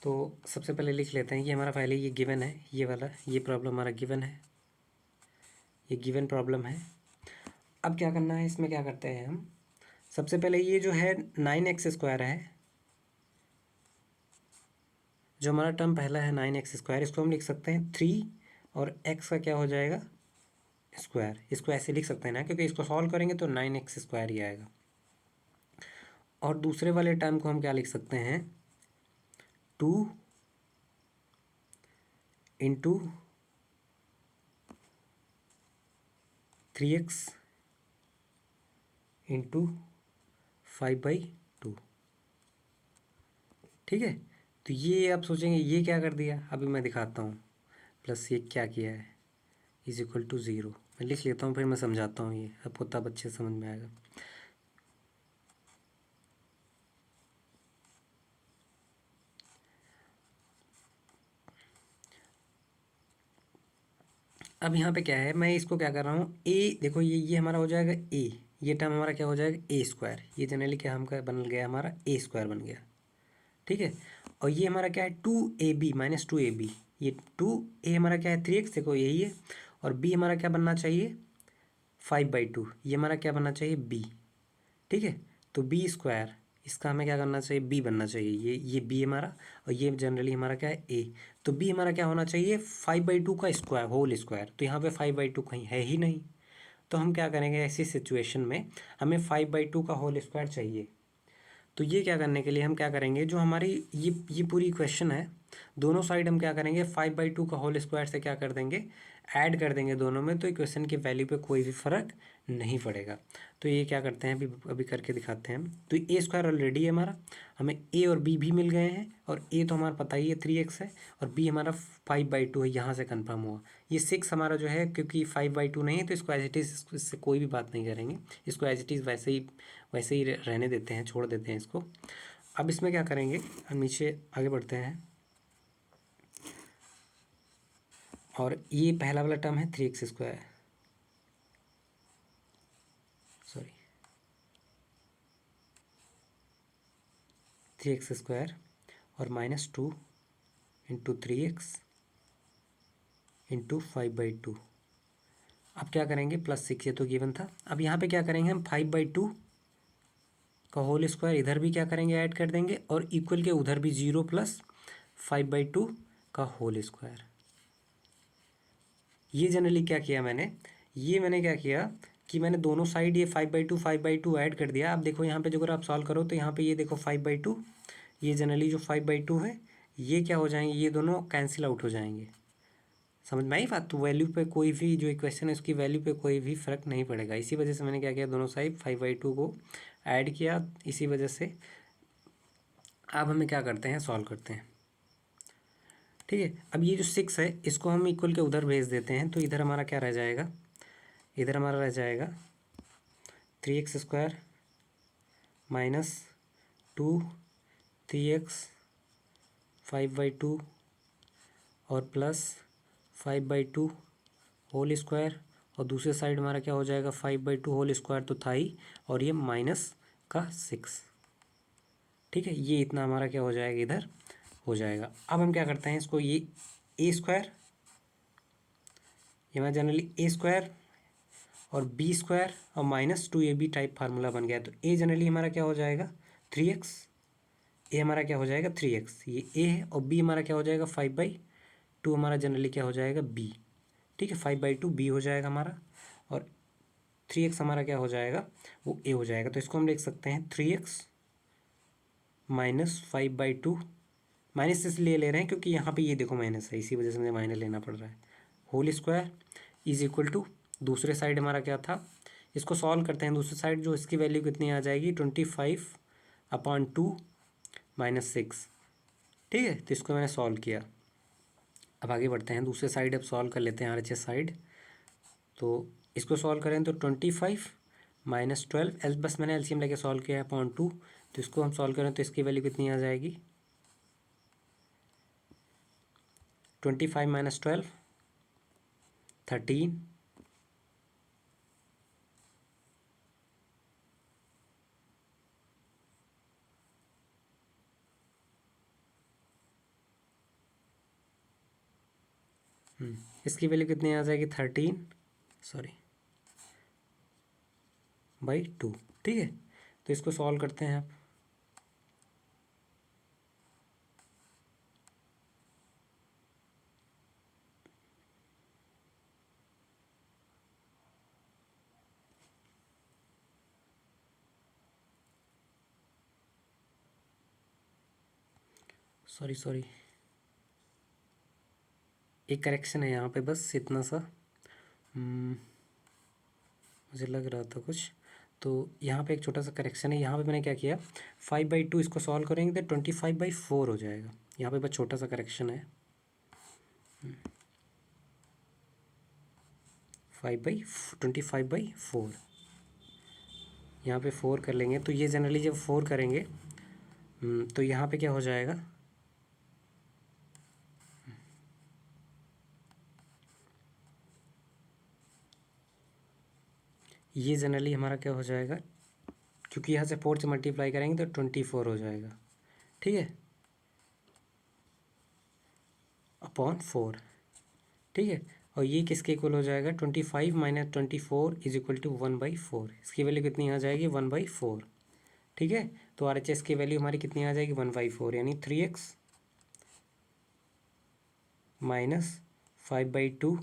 तो सबसे पहले लिख लेते हैं कि हमारा पहले ये गिवन है, ये वाला ये प्रॉब्लम हमारा गिवन है, ये गिवन प्रॉब्लम है। अब क्या करना है, इसमें क्या करते हैं हम, सबसे पहले ये जो है 9x² है, जो हमारा टर्म पहला है 9x², इसको हम लिख सकते हैं 3 और x का क्या हो जाएगा स्क्वायर। इसको ऐसे लिख सकते हैं ना, क्योंकि इसको सॉल्व करेंगे तो 9x² ही आएगा। और दूसरे वाले टर्म को हम क्या लिख सकते हैं, 2 इंटू 3x इंटू 5/2, ठीक है। तो ये आप सोचेंगे ये क्या कर दिया, अभी मैं दिखाता हूँ। प्लस ये क्या किया है, इज इक्वल टू 0। मैं लिख लेता हूँ फिर मैं समझाता हूँ, ये आपको तब अच्छे से समझ में आएगा। अब यहाँ पे क्या है, मैं इसको क्या कर रहा हूँ, ए देखो ये हमारा हो जाएगा ए, ये टर्म हमारा क्या हो जाएगा a²। ये जनरली क्या हम क्या बन गया, हमारा a² बन गया, ठीक है। और ये हमारा क्या है 2ab माइनस 2ab, ये 2a हमारा क्या है 3x, देखो यही है। और b हमारा क्या बनना चाहिए 5/2, ये हमारा क्या बनना चाहिए b, ठीक है। तो b², इसका हमें क्या करना चाहिए b बनना चाहिए, ये b हमारा, और ये जनरली हमारा क्या है a। तो b हमारा क्या होना चाहिए 5/2 का स्क्वायर, होल स्क्वायर। तो यहाँ पे 5/2 कहीं है ही नहीं, तो हम क्या करेंगे ऐसी सिचुएशन में, हमें 5/2 का होल स्क्वायर चाहिए। तो ये क्या करने के लिए हम क्या करेंगे, जो हमारी ये पूरी क्वेश्चन है, दोनों साइड हम क्या करेंगे 5/2 का होल स्क्वायर से क्या कर देंगे, ऐड कर देंगे दोनों में, तो इक्वेशन की वैल्यू पे कोई भी फर्क नहीं पड़ेगा। तो ये क्या करते हैं, अभी अभी करके दिखाते हैं हम। तो a² ऑलरेडी है हमारा, हमें a और b भी मिल गए हैं, और a तो हमारा पता ही है 3x है, और b हमारा 5/2 है, यहाँ से कन्फर्म हुआ। ये 6 हमारा जो है, क्योंकि 5/2 नहीं है तो इसको एज इट इज़, इससे कोई भी बात नहीं करेंगे, इसको एज इट इज़ वैसे ही रहने देते हैं, छोड़ देते हैं इसको। अब इसमें क्या करेंगे, हम नीचे आगे बढ़ते हैं, और ये पहला वाला टर्म है 3x², सॉरी 3x² और -2 इंटू 3x इंटू 5/2। अब क्या करेंगे +6, ये तो गिवन था। अब यहाँ पे क्या करेंगे हम 5/2 का होल स्क्वायर इधर भी क्या करेंगे ऐड कर देंगे, और इक्वल के उधर भी 0 प्लस 5/2 का होल स्क्वायर। ये जनरली क्या किया मैंने, मैंने क्या किया कि मैंने दोनों साइड ये 5/2 ऐड कर दिया। अब देखो यहाँ पे जो अगर आप सॉल्व करो तो यहाँ पे ये देखो 5/2, ये जनरली जो 5/2 है ये क्या हो जाएंगे, ये दोनों कैंसिल आउट हो जाएंगे। समझ में आई बात। तो वैल्यू पे कोई भी जो इक्वेशन है उसकी वैल्यू पे कोई भी फ़र्क नहीं पड़ेगा। इसी वजह से मैंने क्या किया, दोनों साइड 5/2 को ऐड किया, इसी वजह से। अब हमें क्या करते हैं, सॉल्व करते हैं, ठीक है। अब ये जो 6 है इसको हम इक्वल के उधर भेज देते हैं, तो इधर हमारा क्या रह जाएगा, इधर हमारा रह जाएगा 3x² -2 3x 5/2 और प्लस 5/2 होल स्क्वायर, और दूसरे साइड हमारा क्या हो जाएगा 5/2 होल स्क्वायर तो था ही, और ये -6, ठीक है। ये इतना हमारा क्या हो जाएगा, इधर हो जाएगा। अब हम क्या करते हैं इसको, ये a², ये हमारा जनरली a² और b² और -2ab टाइप फार्मूला बन गया। तो a जनरली हमारा क्या हो जाएगा 3x, a हमारा क्या हो जाएगा 3x, ये a है, और b हमारा क्या हो जाएगा 5/2 हमारा जनरली क्या हो जाएगा b, ठीक है। 5/2 b हो जाएगा हमारा, और 3x हमारा क्या हो जाएगा वो a हो जाएगा। तो इसको हम लिख सकते हैं 3x -5/2, माइनस इसलिए ले रहे हैं क्योंकि यहाँ पे ये देखो माइनस है, इसी वजह से मुझे माइनस लेना पड़ रहा है, whole square is equal to, दूसरे साइड हमारा क्या था, इसको सॉल्व करते हैं। दूसरे साइड जो इसकी वैल्यू कितनी आ जाएगी 25/2 -6, ठीक है। तो इसको मैंने सॉल्व किया, अब आगे बढ़ते हैं, दूसरे साइड अब सॉल्व कर लेते हैं RHS साइड। तो इसको सॉल्व करें तो 25 माइनस 12 एल, बस मैंने LCM लेके सॉल्व किया है अपॉन 2। तो इसको हम सॉल्व करें तो इसकी वैल्यू कितनी आ जाएगी, 25 माइनस 12 13। इसकी वैल्यू कितनी आ जाएगी, 13 सॉरी बाई 2। ठीक है, तो इसको सॉल्व करते हैं आप। सॉरी एक करेक्शन है यहाँ पे, बस इतना सा मुझे लग रहा था कुछ। तो यहाँ पे एक छोटा सा करेक्शन है, यहाँ पे मैंने क्या किया, 5/2 इसको सॉल्व करेंगे तो 25/4 हो जाएगा। यहाँ पे बस छोटा सा करेक्शन है, 25/4। यहाँ पे 4 कर लेंगे तो ये जनरली जब 4 करेंगे तो यहाँ पे क्या हो जाएगा, ये जनरली हमारा क्या हो जाएगा, क्योंकि यहाँ से 4 से मल्टीप्लाई करेंगे तो 24 हो जाएगा। ठीक है, अपॉन 4। ठीक है, और ये किसके इक्वल हो जाएगा, 25 माइनस 24 इज इक्वल टू 1/4। इसकी वैल्यू कितनी आ जाएगी, 1/4। ठीक है, तो RHS की वैल्यू हमारी कितनी आ जाएगी, 1/4, यानी 3x माइनस 5/2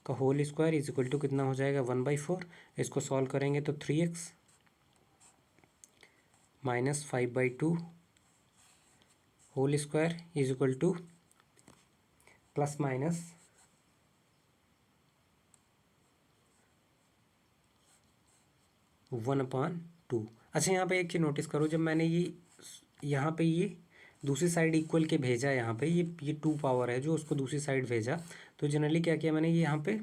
का whole square is equal to कितना हो जाएगा, 1/4। इसको सॉल्व करेंगे तो 3x minus 5/2 whole square is equal to plus minus 1/2। अच्छा, यहाँ पे एक चीज़ नोटिस करो, जब मैंने ये यहाँ पे ये दूसरी साइड इक्वल के भेजा, यहाँ पे ये 2 पावर है जो उसको दूसरी साइड भेजा, तो जनरली क्या किया मैंने, ये यहाँ पे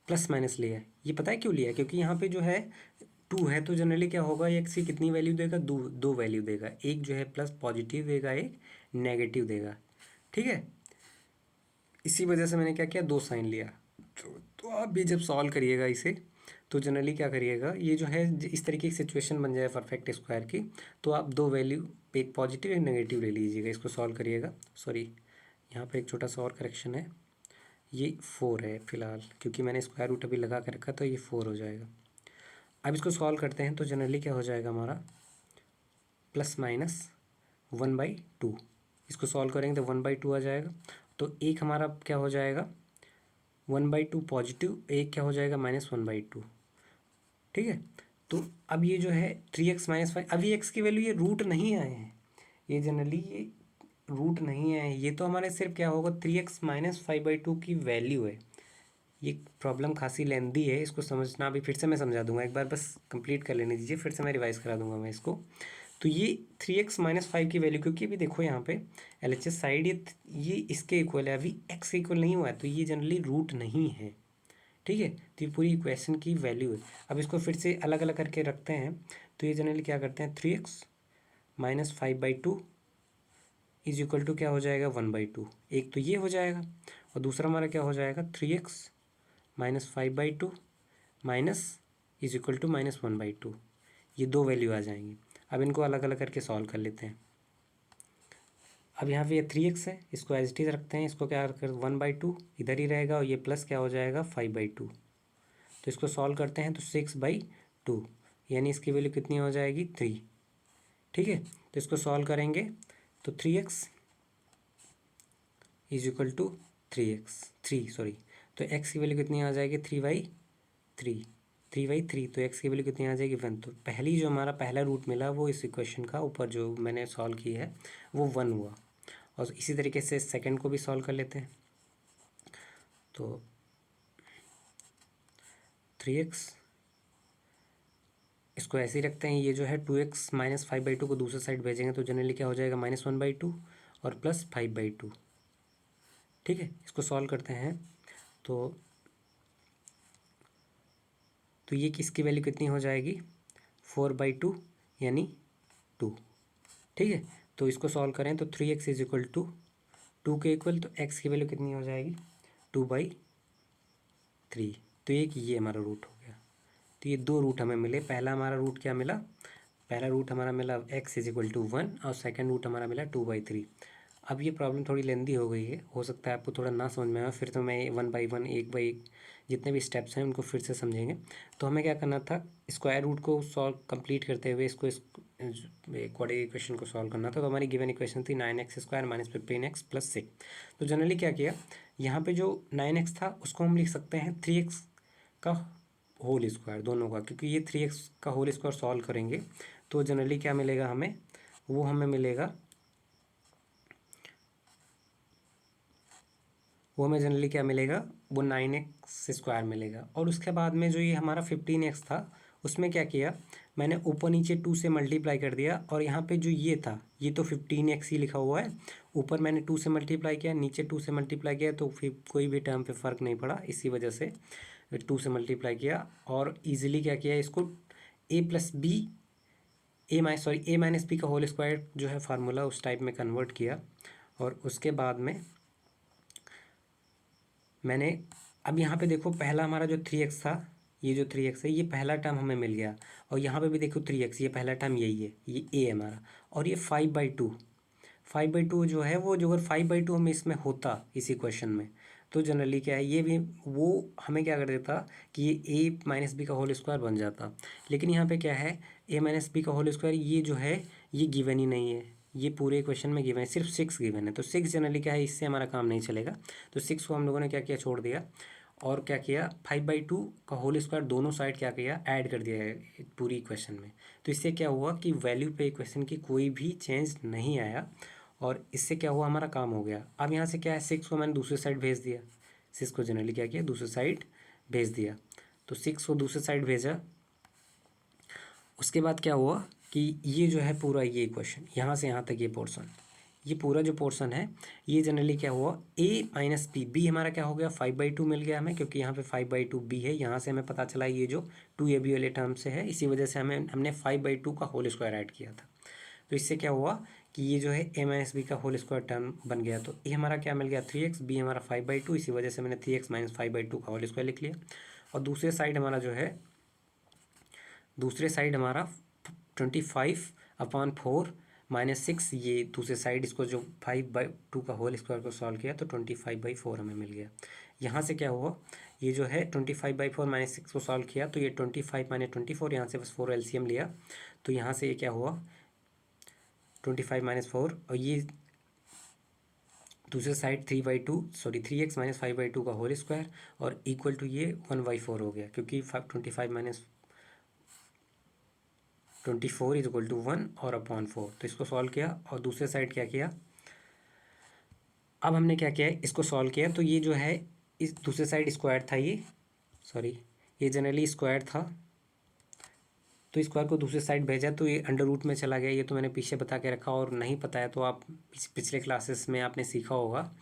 प्लस माइनस लिया है। ये पता है क्यों लिया है, क्योंकि यहाँ पे जो है 2 है, तो जनरली क्या होगा, एक से कितनी वैल्यू देगा, दो वैल्यू देगा, एक जो है प्लस पॉजिटिव देगा, एक नेगेटिव देगा। ठीक है, इसी वजह से मैंने क्या किया, 2 साइन लिया। तो आप भी जब सॉल्व करिएगा इसे, तो जनरली क्या करिएगा, ये जो है इस तरीके की सिचुएशन बन जाए परफेक्ट स्क्वायर की, तो आप 2 वैल्यू, एक पॉजिटिव एक नेगेटिव ले लीजिएगा, इसको सॉल्व करिएगा। सॉरी, यहाँ पे एक छोटा सा और करेक्शन है, ये 4 है फिलहाल, क्योंकि मैंने स्क्वायर रूट अभी लगा कर रखा, तो ये 4 हो जाएगा। अब इसको सॉल्व करते हैं तो जनरली क्या हो जाएगा हमारा, प्लस माइनस 1/2। इसको सॉल्व करेंगे तो 1/2 आ जाएगा। तो एक हमारा क्या हो जाएगा, 1/2 पॉजिटिव, एक क्या हो जाएगा, -1/2। ठीक है, तो अब ये जो है 3x माइनस 5, अभी x की वैल्यू, ये रूट नहीं आए हैं, ये जनरली ये रूट नहीं आए हैं, ये तो हमारे सिर्फ क्या होगा, 3x माइनस 5/2 की वैल्यू है। ये प्रॉब्लम खासी लेंदी है, इसको समझना अभी फिर से मैं समझा दूंगा, एक बार बस कंप्लीट कर लेने दीजिए, फिर से मैं रिवाइज करा दूंगा मैं इसको। तो ये 3x माइनस 5 की वैल्यू, क्योंकि अभी देखो यहाँ पे LHS साइड ये इसके इक्वल है, अभी x के इक्वल नहीं हुआ है, तो ये जनरली रूट नहीं है। ठीक है, तो ये पूरी इक्वेशन की वैल्यू है। अब इसको फिर से अलग अलग करके रखते हैं, तो ये जनरली क्या करते हैं, 3x minus 5/2 is equal to क्या हो जाएगा, 1/2। एक तो ये हो जाएगा, और दूसरा हमारा क्या हो जाएगा, 3x minus 5/2 minus is equal to -1/2। ये 2 वैल्यू आ जाएंगी। अब इनको अलग अलग करके सॉल्व कर लेते हैं। अब यहाँ पे ये 3x है, इसको एज इट इज रखते हैं, इसको क्या कर 1/2 इधर ही रहेगा, और ये प्लस क्या हो जाएगा, 5/2। तो इसको सॉल्व करते हैं तो 6/2, यानी इसकी वैल्यू कितनी हो जाएगी, 3। ठीक है, तो इसको सॉल्व करेंगे तो 3x is equal to 3 sorry, तो x की वैल्यू कितनी आ जाएगी, 3/3। तो x की वैल्यू कितनी आ जाएगी, 1। तो पहली जो हमारा पहला रूट मिला वो इस इक्वेशन का ऊपर जो मैंने सॉल्व की है वो 1 हुआ। और इसी तरीके से सेकंड को भी सॉल्व कर लेते हैं। तो 3x, इसको ऐसे ही रखते हैं, ये जो है 2x माइनस 5/2 को दूसरे साइड भेजेंगे तो जनरली क्या हो जाएगा, -1/2 और प्लस 5/2। ठीक है, इसको सॉल्व करते हैं तो ये किसकी वैल्यू कितनी हो जाएगी, 4/2 यानी 2। ठीक है, तो इसको सॉल्व करें तो 3x इज इक्वल टू 2 के इक्वल, तो x की वैल्यू कितनी हो जाएगी, 2/3। तो ये हमारा रूट हो गया। तो ये दो रूट हमें मिले। पहला हमारा रूट क्या मिला, पहला रूट हमारा मिला x इज इक्वल टू 1 और सेकंड रूट हमारा मिला 2/3। अब ये प्रॉब्लम थोड़ी लेंदी हो गई है, हो सकता है आपको थोड़ा ना समझ में आए, फिर तो मैं 1/1 1/1 जितने भी स्टेप्स हैं उनको फिर से समझेंगे। तो हमें क्या करना था, स्क्वायर रूट को सॉल्व कंप्लीट करते हुए इसको क्वाड्रेटिक इक्वेशन को सॉल्व करना था। तो हमारी गिवन इक्वेशन थी 9x² माइनस 15x प्लस 6। तो जनरली क्या किया, यहाँ पे जो 9x था उसको हम लिख सकते हैं 3x का होल स्क्वायर दोनों का, क्योंकि ये 3x का होल स्क्वायर सॉल्व करेंगे तो जनरली क्या मिलेगा हमें, वो हमें मिलेगा, वो हमें जनरली क्या मिलेगा, वो 9x² मिलेगा। और उसके बाद में जो ये हमारा 15x था उसमें क्या किया, मैंने ऊपर नीचे 2 से मल्टीप्लाई कर दिया, और यहाँ पे जो ये था ये तो 15x ही लिखा हुआ है, ऊपर मैंने 2 से मल्टीप्लाई किया, नीचे 2 से मल्टीप्लाई किया, तो फिर कोई भी टर्म पे फ़र्क नहीं पड़ा, इसी वजह से 2 से मल्टीप्लाई किया। और ईजिली क्या किया, इसको ए माइनस बी का होल स्क्वायर जो है फार्मूला उस टाइप में कन्वर्ट किया। और उसके बाद में मैंने, अब यहाँ पे देखो पहला हमारा जो 3x था, ये जो 3x है ये पहला टर्म हमें मिल गया, और यहाँ पे भी देखो 3x, ये पहला टर्म यही है, ये a है हमारा। और ये 5/2 जो है, वो जो अगर 5/2 हमें इसमें होता इसी क्वेश्चन में, तो जनरली क्या है, ये भी वो हमें क्या कर देता कि ये a माइनस बी का होल स्क्वायर बन जाता। लेकिन यहाँ पे क्या है, a माइनस बी का होल स्क्वायर ये जो है ये गिवन ही नहीं है, ये पूरे क्वेश्चन में गिवन है, सिर्फ 6 गिवन है। तो 6 जनरली क्या है, इससे हमारा काम नहीं चलेगा, तो 6 को हम लोगों ने क्या किया, छोड़ दिया। और क्या किया, 5/2 का होल स्क्वायर दोनों साइड क्या किया, ऐड कर दिया है पूरी इक्वेशन में। तो इससे क्या हुआ कि वैल्यू पे इक्वेशन की कोई भी चेंज नहीं आया, और इससे क्या हुआ, हमारा काम हो गया। अब यहाँ से क्या है, 6 को मैंने दूसरे साइड भेज दिया, 6 को जनरली क्या किया, दूसरे साइड भेज दिया। तो 6 को दूसरे साइड भेजा, उसके बाद क्या हुआ कि ये जो है पूरा ये इक्वेशन यहाँ से यहाँ तक ये पोर्शन, ये पूरा जो पोर्शन है ये जनरली क्या हुआ, a माइनस बी हमारा क्या हो गया, 5/2 मिल गया हमें, क्योंकि यहाँ पे 5/2 b है, यहाँ से हमें पता चला ये जो 2ab वाले टर्म से है, इसी वजह से हमने 5/2 का होल स्क्वायर ऐड किया था। तो इससे क्या हुआ कि ये जो है a माइनस बी का होल स्क्वायर टर्म बन गया। तो a हमारा क्या मिल गया, 3x, b हमारा 5/2, इसी वजह से मैंने 3x माइनस 5/2 का होल स्क्वायर लिख लिया। और दूसरे साइड हमारा जो है, दूसरे साइड हमारा 25/4 माइनस 6, ये दूसरे साइड इसको जो 5/2 का होल स्क्वायर को सॉल्व किया तो 25/4 हमें मिल गया। यहाँ से क्या हुआ, ये जो है 25/4 माइनस 6 को सॉल्व किया तो ये 25 माइनस 24, यहाँ से बस 4 एलसीएम लिया, तो यहाँ से ये क्या हुआ, 25 माइनस 4, और ये दूसरे साइड 3x माइनस 5/2 का होल स्क्वायर, और इक्वल टू ये 1/4 हो गया, क्योंकि 25 माइनस 24 इज इक्वल टू 1 और अपॉन 4। तो इसको सॉल्व किया, और दूसरे साइड क्या किया, अब हमने क्या किया है, इसको सॉल्व किया, तो ये जो है इस दूसरे साइड स्क्वायर था, ये जनरली स्क्वायर था, तो स्क्वायर को दूसरे साइड भेजा तो ये अंडर रूट में चला गया। ये तो मैंने पीछे बता के रखा, और नहीं पता है तो आप पिछले क्लासेस में आपने सीखा होगा,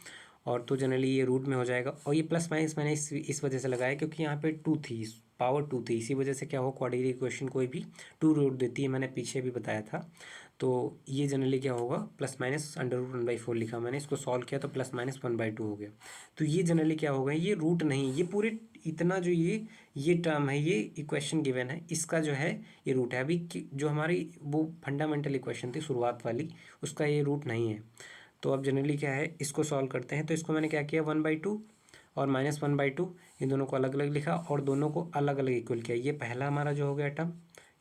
और तो जनरली ये रूट में हो जाएगा। और ये प्लस माइनस मैंने इस वजह से लगाया क्योंकि यहाँ पे 2 थी, पावर 2 थी, इसी वजह से क्या हो, क्वाड्रेटिक इक्वेशन कोई भी 2 रूट देती है, मैंने पीछे भी बताया था। तो ये जनरली क्या होगा, प्लस माइनस अंडर रूट 1/4 लिखा मैंने, इसको सॉल्व किया तो प्लस माइनस 1/2 हो गया। तो ये जनरली क्या होगा, ये रूट नहीं, ये पूरे इतना जो ये टर्म है, ये इक्वेशन गिवन है, इसका जो है ये रूट है। अभी जो हमारी वो फंडामेंटल इक्वेशन थी शुरुआत वाली, उसका ये रूट नहीं है। तो अब जनरली क्या है, इसको सॉल्व करते हैं। तो इसको मैंने क्या किया, 1/2 और माइनस 1/2, ये दोनों को अलग अलग लिखा और दोनों को अलग अलग इक्वल किया। ये पहला हमारा जो हो गया टर्म,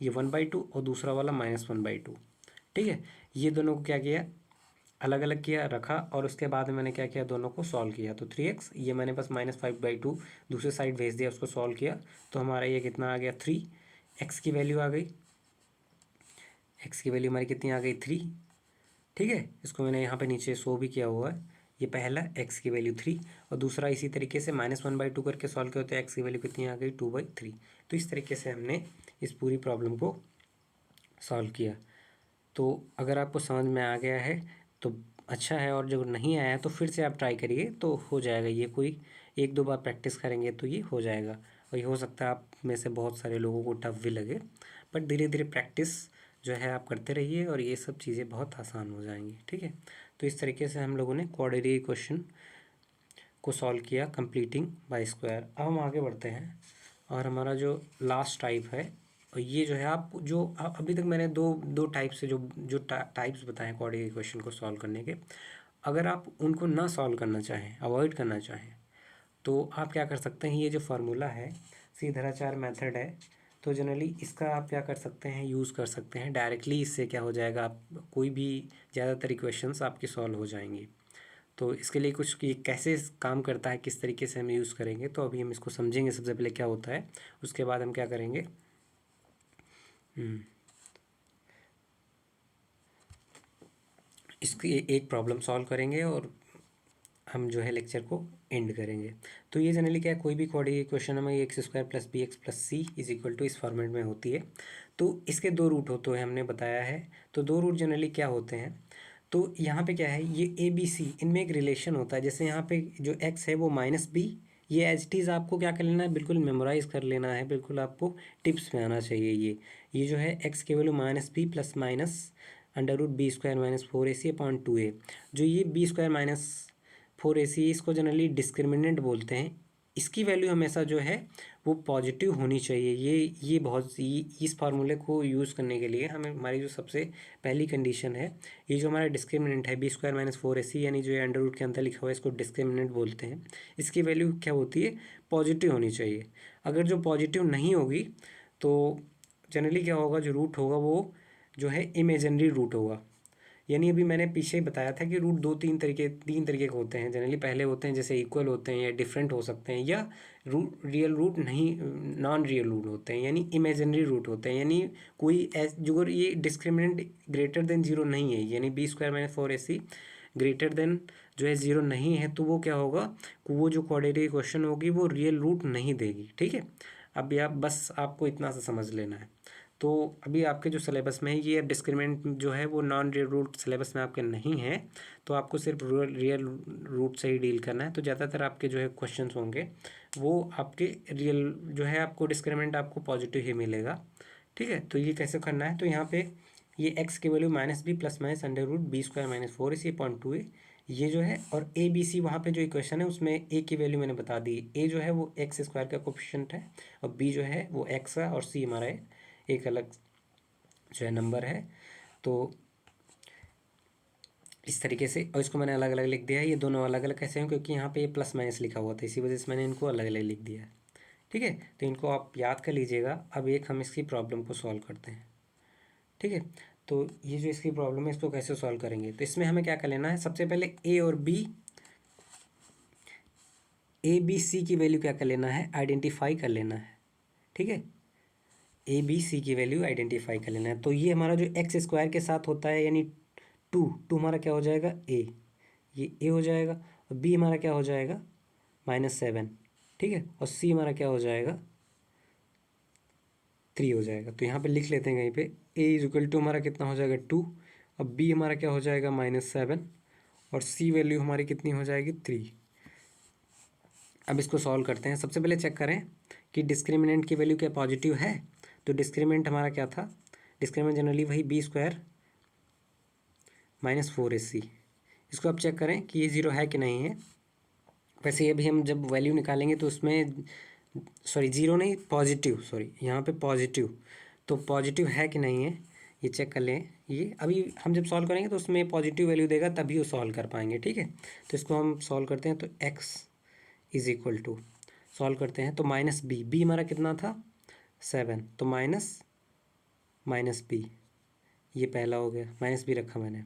ये 1/2, और दूसरा वाला -1/2। ठीक है, ये दोनों को क्या किया, अलग अलग किया, रखा, और उसके बाद में मैंने क्या किया, दोनों को सॉल्व किया। तो 3x, ये मैंने बस -5/2 दूसरे साइड भेज दिया, उसको सॉल्व किया, तो हमारा ये कितना आ गया, 3। x की वैल्यू आ गई, x की वैल्यू हमारी कितनी आ गई, 3। ठीक है, इसको मैंने यहाँ पे नीचे शो भी किया हुआ है, ये पहला x की वैल्यू 3, और दूसरा इसी तरीके से -1/2 करके सॉल्व किया, तो x की वैल्यू कितनी आ गई, 2/3। तो इस तरीके से हमने इस पूरी प्रॉब्लम को सॉल्व किया। तो अगर आपको समझ में आ गया है तो अच्छा है और जो नहीं आया है तो फिर से आप ट्राई करिए तो हो जाएगा। ये कोई 1-2 बार प्रैक्टिस करेंगे तो ये हो जाएगा। और ये हो सकता है आप में से बहुत सारे लोगों को टफ भी लगे, बट धीरे धीरे प्रैक्टिस जो है आप करते रहिए और ये सब चीज़ें बहुत आसान हो जाएंगी। ठीक है, तो इस तरीके से हम लोगों ने क्वाड्रेटिक इक्वेशन को सॉल्व किया कंप्लीटिंग बाय स्क्वायर। अब हम आगे बढ़ते हैं और हमारा जो लास्ट टाइप है, और ये जो है आप जो अभी तक मैंने दो दो टाइप से जो जो टाइप्स बताए क्वाड्रेटिक इक्वेशन को सॉल्व करने के, अगर आप उनको ना सॉल्व करना चाहें, अवॉइड करना चाहें, तो आप क्या कर सकते हैं, ये जो फार्मूला है सीधराचार मेथड है, तो जनरली इसका आप क्या कर सकते हैं, यूज़ कर सकते हैं डायरेक्टली। इससे क्या हो जाएगा, आप कोई भी ज़्यादातर इक्वेशंस आपकी सॉल्व हो जाएंगी। तो इसके लिए कुछ कि कैसे काम करता है, किस तरीके से हम यूज़ करेंगे, तो अभी हम इसको समझेंगे सबसे पहले क्या होता है। उसके बाद हम क्या करेंगे, इसकी एक प्रॉब्लम सॉल्व करेंगे और हम जो है लेक्चर को एंड करेंगे। तो ये जनरली क्या है, कोई भी क्वाड्रेटिक इक्वेशन हमें X square plus B X plus C is equal to इस फॉर्मेट में होती है। तो इसके दो रूट होते हैं, हमने बताया है। तो दो रूट जनरली क्या होते हैं, तो यहाँ पे क्या है, ये ए बी सी, इनमें एक रिलेशन होता है। जैसे यहाँ पे जो एक्स है वो माइनस बी, ये एज इट इज़ आपको क्या कर लेना है, बिल्कुल मेमोराइज कर लेना है, बिल्कुल आपको टिप्स में आना चाहिए। ये जो है एक्स के value minus B plus minus under root B square minus 4ac upon 2a। जो ये बी स्क्वायर माइनस 4ac, इसको जनरली डिस्क्रिमिनेंट बोलते हैं। इसकी वैल्यू हमेशा जो है वो पॉजिटिव होनी चाहिए। ये बहुत इस फार्मूले को यूज़ करने के लिए हमें, हमारी जो सबसे पहली कंडीशन है, ये जो हमारा डिस्क्रिमिनेंट है बी स्क्वायर माइनस 4ac, यानी जो अंडर रूट के अंदर लिखा हुआ है इसको डिस्क्रिमिनेंट बोलते हैं। इसकी वैल्यू क्या होती है, पॉजिटिव होनी चाहिए। अगर जो पॉजिटिव नहीं होगी तो जनरली क्या होगा, जो रूट होगा वो जो है इमेजिनरी रूट होगा। यानी अभी मैंने पीछे बताया था कि रूट तीन तरीके के होते हैं जनरली। पहले होते हैं जैसे इक्वल होते हैं या डिफरेंट हो सकते हैं, या रूट रियल रूट नहीं, नॉन रियल रूट होते हैं, यानी इमेजिनरी रूट होते हैं। यानी कोई जो ये डिस्क्रिमिनेंट ग्रेटर देन जीरो नहीं है, यानी B square minus 4ac greater than जो है ज़ीरो नहीं है, तो वो क्या होगा, वो जो क्वाड्रेटिक इक्वेशन होगी वो रियल रूट नहीं देगी। ठीक है, अभी आप बस आपको इतना सा समझ लेना है। तो अभी आपके जो सिलेबस में है, ये डिस्क्रिमिनेंट जो है वो नॉन रियल रूट सिलेबस में आपके नहीं है, तो आपको सिर्फ रियल रूट से ही डील करना है। तो ज़्यादातर आपके जो है क्वेश्चंस होंगे वो आपके रियल जो है, आपको डिस्क्रिमिनेंट आपको पॉजिटिव ही मिलेगा। ठीक है, तो ये कैसे करना है, तो यहाँ पे ये एक्स की value minus B plus minus under root B square minus 4ac/2a, ये जो है, और ए बी सी वहाँ पे जो इक्वेशन है उसमें ए की वैल्यू मैंने बता दी। ए जो है वो एक्स स्क्वायर का कोफिशिएंट है, और बी जो है वो एक्स है, और सी हमारा एक अलग जो है नंबर है। तो इस तरीके से, और इसको मैंने अलग अलग लिख दिया है। ये दोनों अलग अलग कैसे हैं, क्योंकि यहाँ पे ये प्लस माइनस लिखा हुआ था, इसी वजह से मैंने इनको अलग अलग लिख दिया है। ठीक है, तो इनको आप याद कर लीजिएगा। अब एक हम इसकी प्रॉब्लम को सॉल्व करते हैं। ठीक है, तो ये जो इसकी प्रॉब्लम है इसको कैसे सॉल्व करेंगे, तो इसमें हमें क्या कर लेना है, सबसे पहले ए बी सी की वैल्यू क्या कर लेना है, आइडेंटिफाई कर लेना है। ठीक है, ए बी सी की वैल्यू आइडेंटिफाई कर लेना है। तो ये हमारा जो एक्स स्क्वायर के साथ होता है, यानी टू टू हमारा क्या हो जाएगा, ये ए हो जाएगा, और बी हमारा क्या हो जाएगा, -7। ठीक है, और सी हमारा क्या हो जाएगा, 3 हो जाएगा। तो यहाँ पे लिख लेते हैं कहीं पे, ए इज इक्वल टू हमारा कितना हो जाएगा 2, और बी हमारा क्या हो जाएगा -7, और सी वैल्यू हमारी कितनी हो जाएगी 3। अब इसको सॉल्व करते हैं। सबसे पहले चेक करें कि डिस्क्रिमिनेंट की वैल्यू क्या पॉजिटिव है। तो डिस्क्रिमिनेंट हमारा क्या था, डिस्क्रिमिनेंट जनरली वही बी स्क्वायर माइनस 4ac। इसको आप चेक करें कि ये ज़ीरो है कि नहीं है। वैसे ये भी हम जब वैल्यू निकालेंगे तो उसमें, सॉरी ज़ीरो नहीं, पॉजिटिव, सॉरी यहाँ पे पॉजिटिव, तो पॉजिटिव है कि नहीं है ये चेक कर लें। ये अभी हम जब सॉल्व करेंगे तो उसमें पॉजिटिव वैल्यू देगा तभी वो सॉल्व कर पाएंगे। ठीक है, तो इसको हम सॉल्व करते हैं। तो X is equal to, solve करते हैं तो माइनस बी हमारा कितना था 7, तो माइनस बी, ये पहला हो गया, माइनस बी रखा मैंने।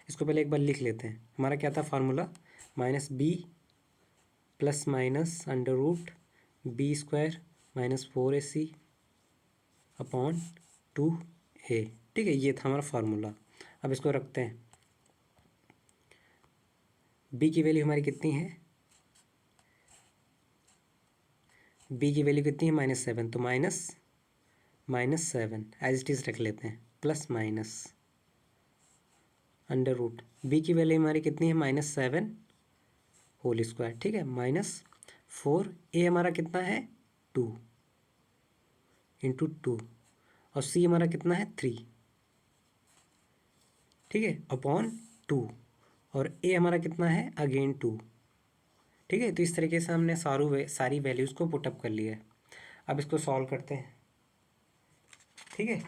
इसको पहले एक बार लिख लेते हैं। हमारा क्या था formula, -b plus minus under root B square minus 4ac upon 2a। ठीक है, ये था हमारा फार्मूला। अब इसको रखते हैं। b की वैल्यू हमारी कितनी है, b की वैल्यू कितनी है -7, तो माइनस 7 एज इट इज़ रख लेते हैं, plus minus under root B की वैल्यू हमारी कितनी है -7 होल स्क्वायर, ठीक है, -4 ए हमारा कितना है 2 इंटू 2 और सी हमारा कितना है 3, ठीक है, अपॉन 2 और ए हमारा कितना है अगेन 2, ठीक है। तो इस तरीके से हमने सारी वैल्यूज़ को पुटअप कर लिया है। अब इसको सॉल्व करते हैं, ठीक है।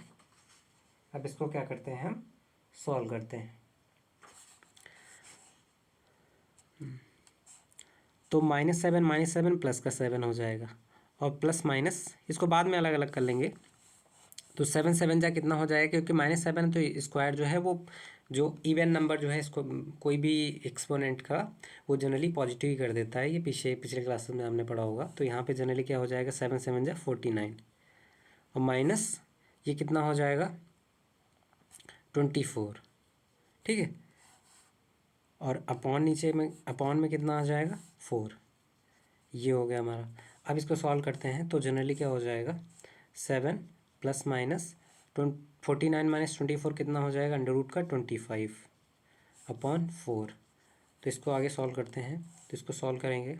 अब इसको क्या करते हैं हम सॉल्व करते हैं। तो -7 प्लस का 7 हो जाएगा और प्लस माइनस इसको बाद में अलग अलग कर लेंगे। तो 7 7 जा कितना हो जाएगा, क्योंकि -7 तो स्क्वायर जो है वो जो इवन नंबर जो है इसको कोई भी एक्सपोनेंट का वो जनरली पॉजिटिव ही कर देता है। ये पिछले क्लासेस में हमने पढ़ा होगा। तो यहाँ पे जनरली क्या हो जाएगा 7 7 जा 49 और माइनस ये कितना हो जाएगा 24, ठीक है, और अपॉन में कितना आ जाएगा 4, ये हो गया हमारा। अब इसको सॉल्व करते हैं तो जनरली क्या हो जाएगा 7 प्लस माइनस 49 माइनस 24 कितना हो जाएगा अंडर रूट का 25 अपॉन 4। तो इसको आगे सॉल्व करते हैं। तो इसको सॉल्व करेंगे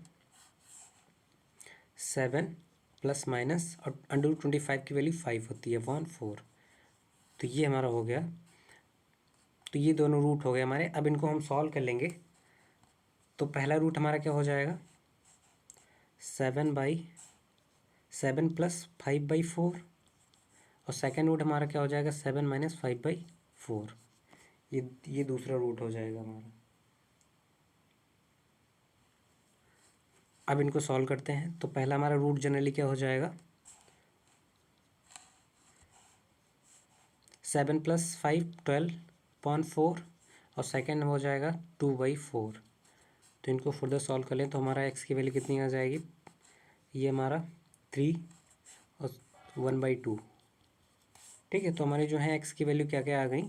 7 प्लस माइनस और अंडर रूट 25 की वैल्यू 5 होती है अपॉन 4। तो ये हमारा हो गया। तो ये दोनों रूट हो गए हमारे। अब इनको हम सॉल्व कर लेंगे। तो पहला रूट हमारा क्या हो जाएगा 7 प्लस 5/4 और सेकेंड रूट हमारा क्या हो जाएगा 7 माइनस 5/4। ये दूसरा रूट हो जाएगा हमारा। अब इनको सॉल्व करते हैं। तो पहला हमारा रूट जनरली क्या हो जाएगा 7 प्लस 5 12/4 और सेकेंड हो जाएगा 2/4। तो इनको फर्दर सॉल्व कर लें तो हमारा एक्स की वैल्यू कितनी आ जाएगी, ये हमारा 3 और 1/2, ठीक है। तो हमारे जो है एक्स की वैल्यू क्या क्या आ गई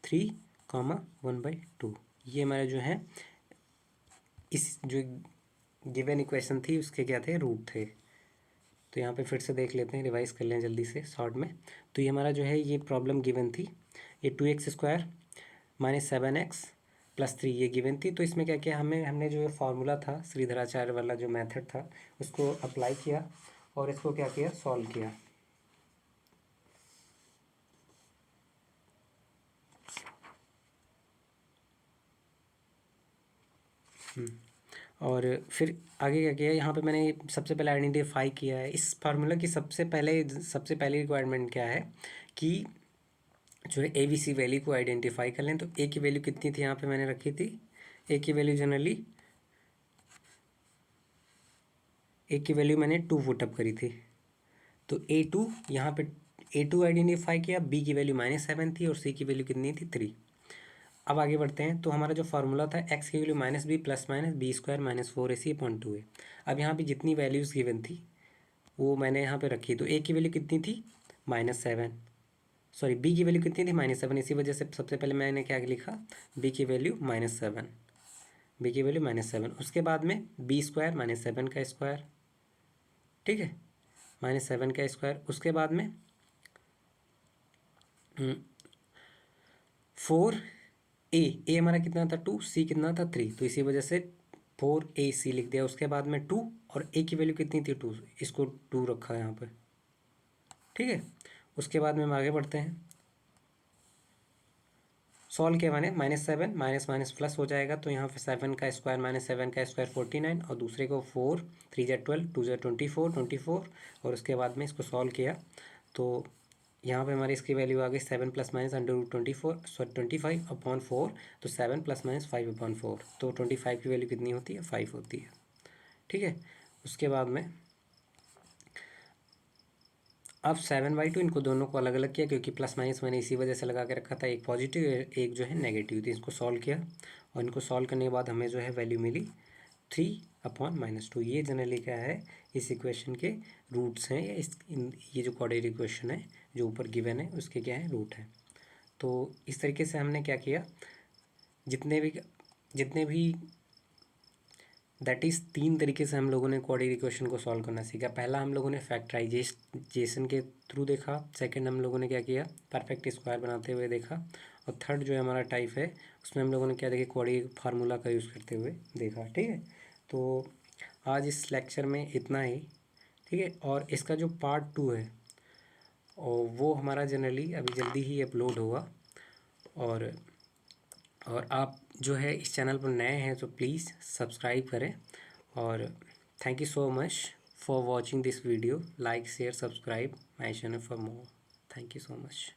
3, 1/2। ये हमारे जो है इस जो गिवन इक्वेशन थी उसके क्या थे रूट थे। तो यहाँ पे फिर से देख लेते हैं, रिवाइज कर लें जल्दी से शॉर्ट में। तो ये हमारा जो है ये प्रॉब्लम गिवन थी, ये 2x² माइनस 7x प्लस 3 ये गिवन थी। तो इसमें क्या किया हमने जो ये फार्मूला था श्रीधराचार्य वाला जो मेथड था उसको अप्लाई किया और इसको क्या किया सॉल्व किया। और फिर आगे क्या किया यहाँ पे मैंने सबसे पहले आइडेंटिफाई किया है इस फार्मूला की सबसे पहली रिक्वायरमेंट क्या है कि जो है ABC वैल्यू को आइडेंटिफाई कर लें। तो ए की वैल्यू कितनी थी यहाँ पे मैंने रखी थी, ए की वैल्यू मैंने 2 पुटअप करी थी। तो A2 यहाँ पे A2 आइडेंटिफाई किया, बी की वैल्यू -7 थी और सी की वैल्यू कितनी थी 3। अब आगे बढ़ते हैं। तो हमारा जो फार्मूला था एक्स की value -b plus minus b² - 4ac/2a। अब यहाँ पे जितनी वैल्यूज़ गिवन थी वो मैंने यहाँ पे रखी। तो ए की वैल्यू कितनी थी -7, सॉरी बी की वैल्यू कितनी थी -7, इसी वजह से सबसे पहले मैंने क्या लिखा बी की वैल्यू -7, बी की वैल्यू -7। उसके बाद में b² - 7 का स्क्वायर, ठीक है, -7 का स्क्वायर। उसके बाद में 4a हमारा कितना था 2, सी कितना था 3, तो इसी वजह से 4ac लिख दिया। उसके बाद में 2 और a की वैल्यू कितनी थी 2, इसको 2 रखा है यहाँ पे, ठीक है। उसके बाद में हम आगे बढ़ते हैं। सॉल्व के माने -7 माइनस माइनस प्लस हो जाएगा। तो यहाँ पे 7 का स्क्वायर - 7 का स्क्वायर 49 और दूसरे को 4 3 × 12 2 × 24 और उसके बाद में इसको सॉल्व किया तो यहाँ पे हमारी इसकी वैल्यू आ गई 7 प्लस माइनस √25/4। तो 7 प्लस माइनस 5/4 तो 25 की वैल्यू कितनी होती है 5 होती है, ठीक है। उसके बाद में अब 7/2 इनको दोनों को अलग अलग किया क्योंकि प्लस माइनस मैंने इसी वजह से लगा के रखा था, एक पॉजिटिव एक जो है नेगेटिव थी। इसको सॉल्व किया और इनको सॉल्व करने के बाद हमें जो है वैल्यू मिली 3/-2। ये जनरली क्या है इस इक्वेशन के रूट्स हैं, या ये जो क्वाड्रेटिक इक्वेशन है जो ऊपर गिवन है उसके क्या है रूट है। तो इस तरीके से हमने क्या किया जितने भी दैट इज़ 3 तरीके से हम लोगों ने क्वाड्रेटिक इक्वेशन को सॉल्व करना सीखा। पहला हम लोगों ने फैक्टराइजेशन के थ्रू देखा, सेकंड हम लोगों ने क्या किया परफेक्ट स्क्वायर बनाते हुए देखा और थर्ड जो है हमारा टाइप है उसमें हम लोगों ने क्या देखा, क्वाड्रेटिक फार्मूला का यूज़ करते हुए देखा। ठीक है, तो आज इस लेक्चर में इतना ही। ठीक है, और इसका जो पार्ट 2 है और वो हमारा जनरली अभी जल्दी ही अपलोड होगा। और आप जो है इस चैनल पर नए हैं तो प्लीज़ सब्सक्राइब करें। और thank you so much for watching this video. Like share subscribe my channel for more. Thank you so much.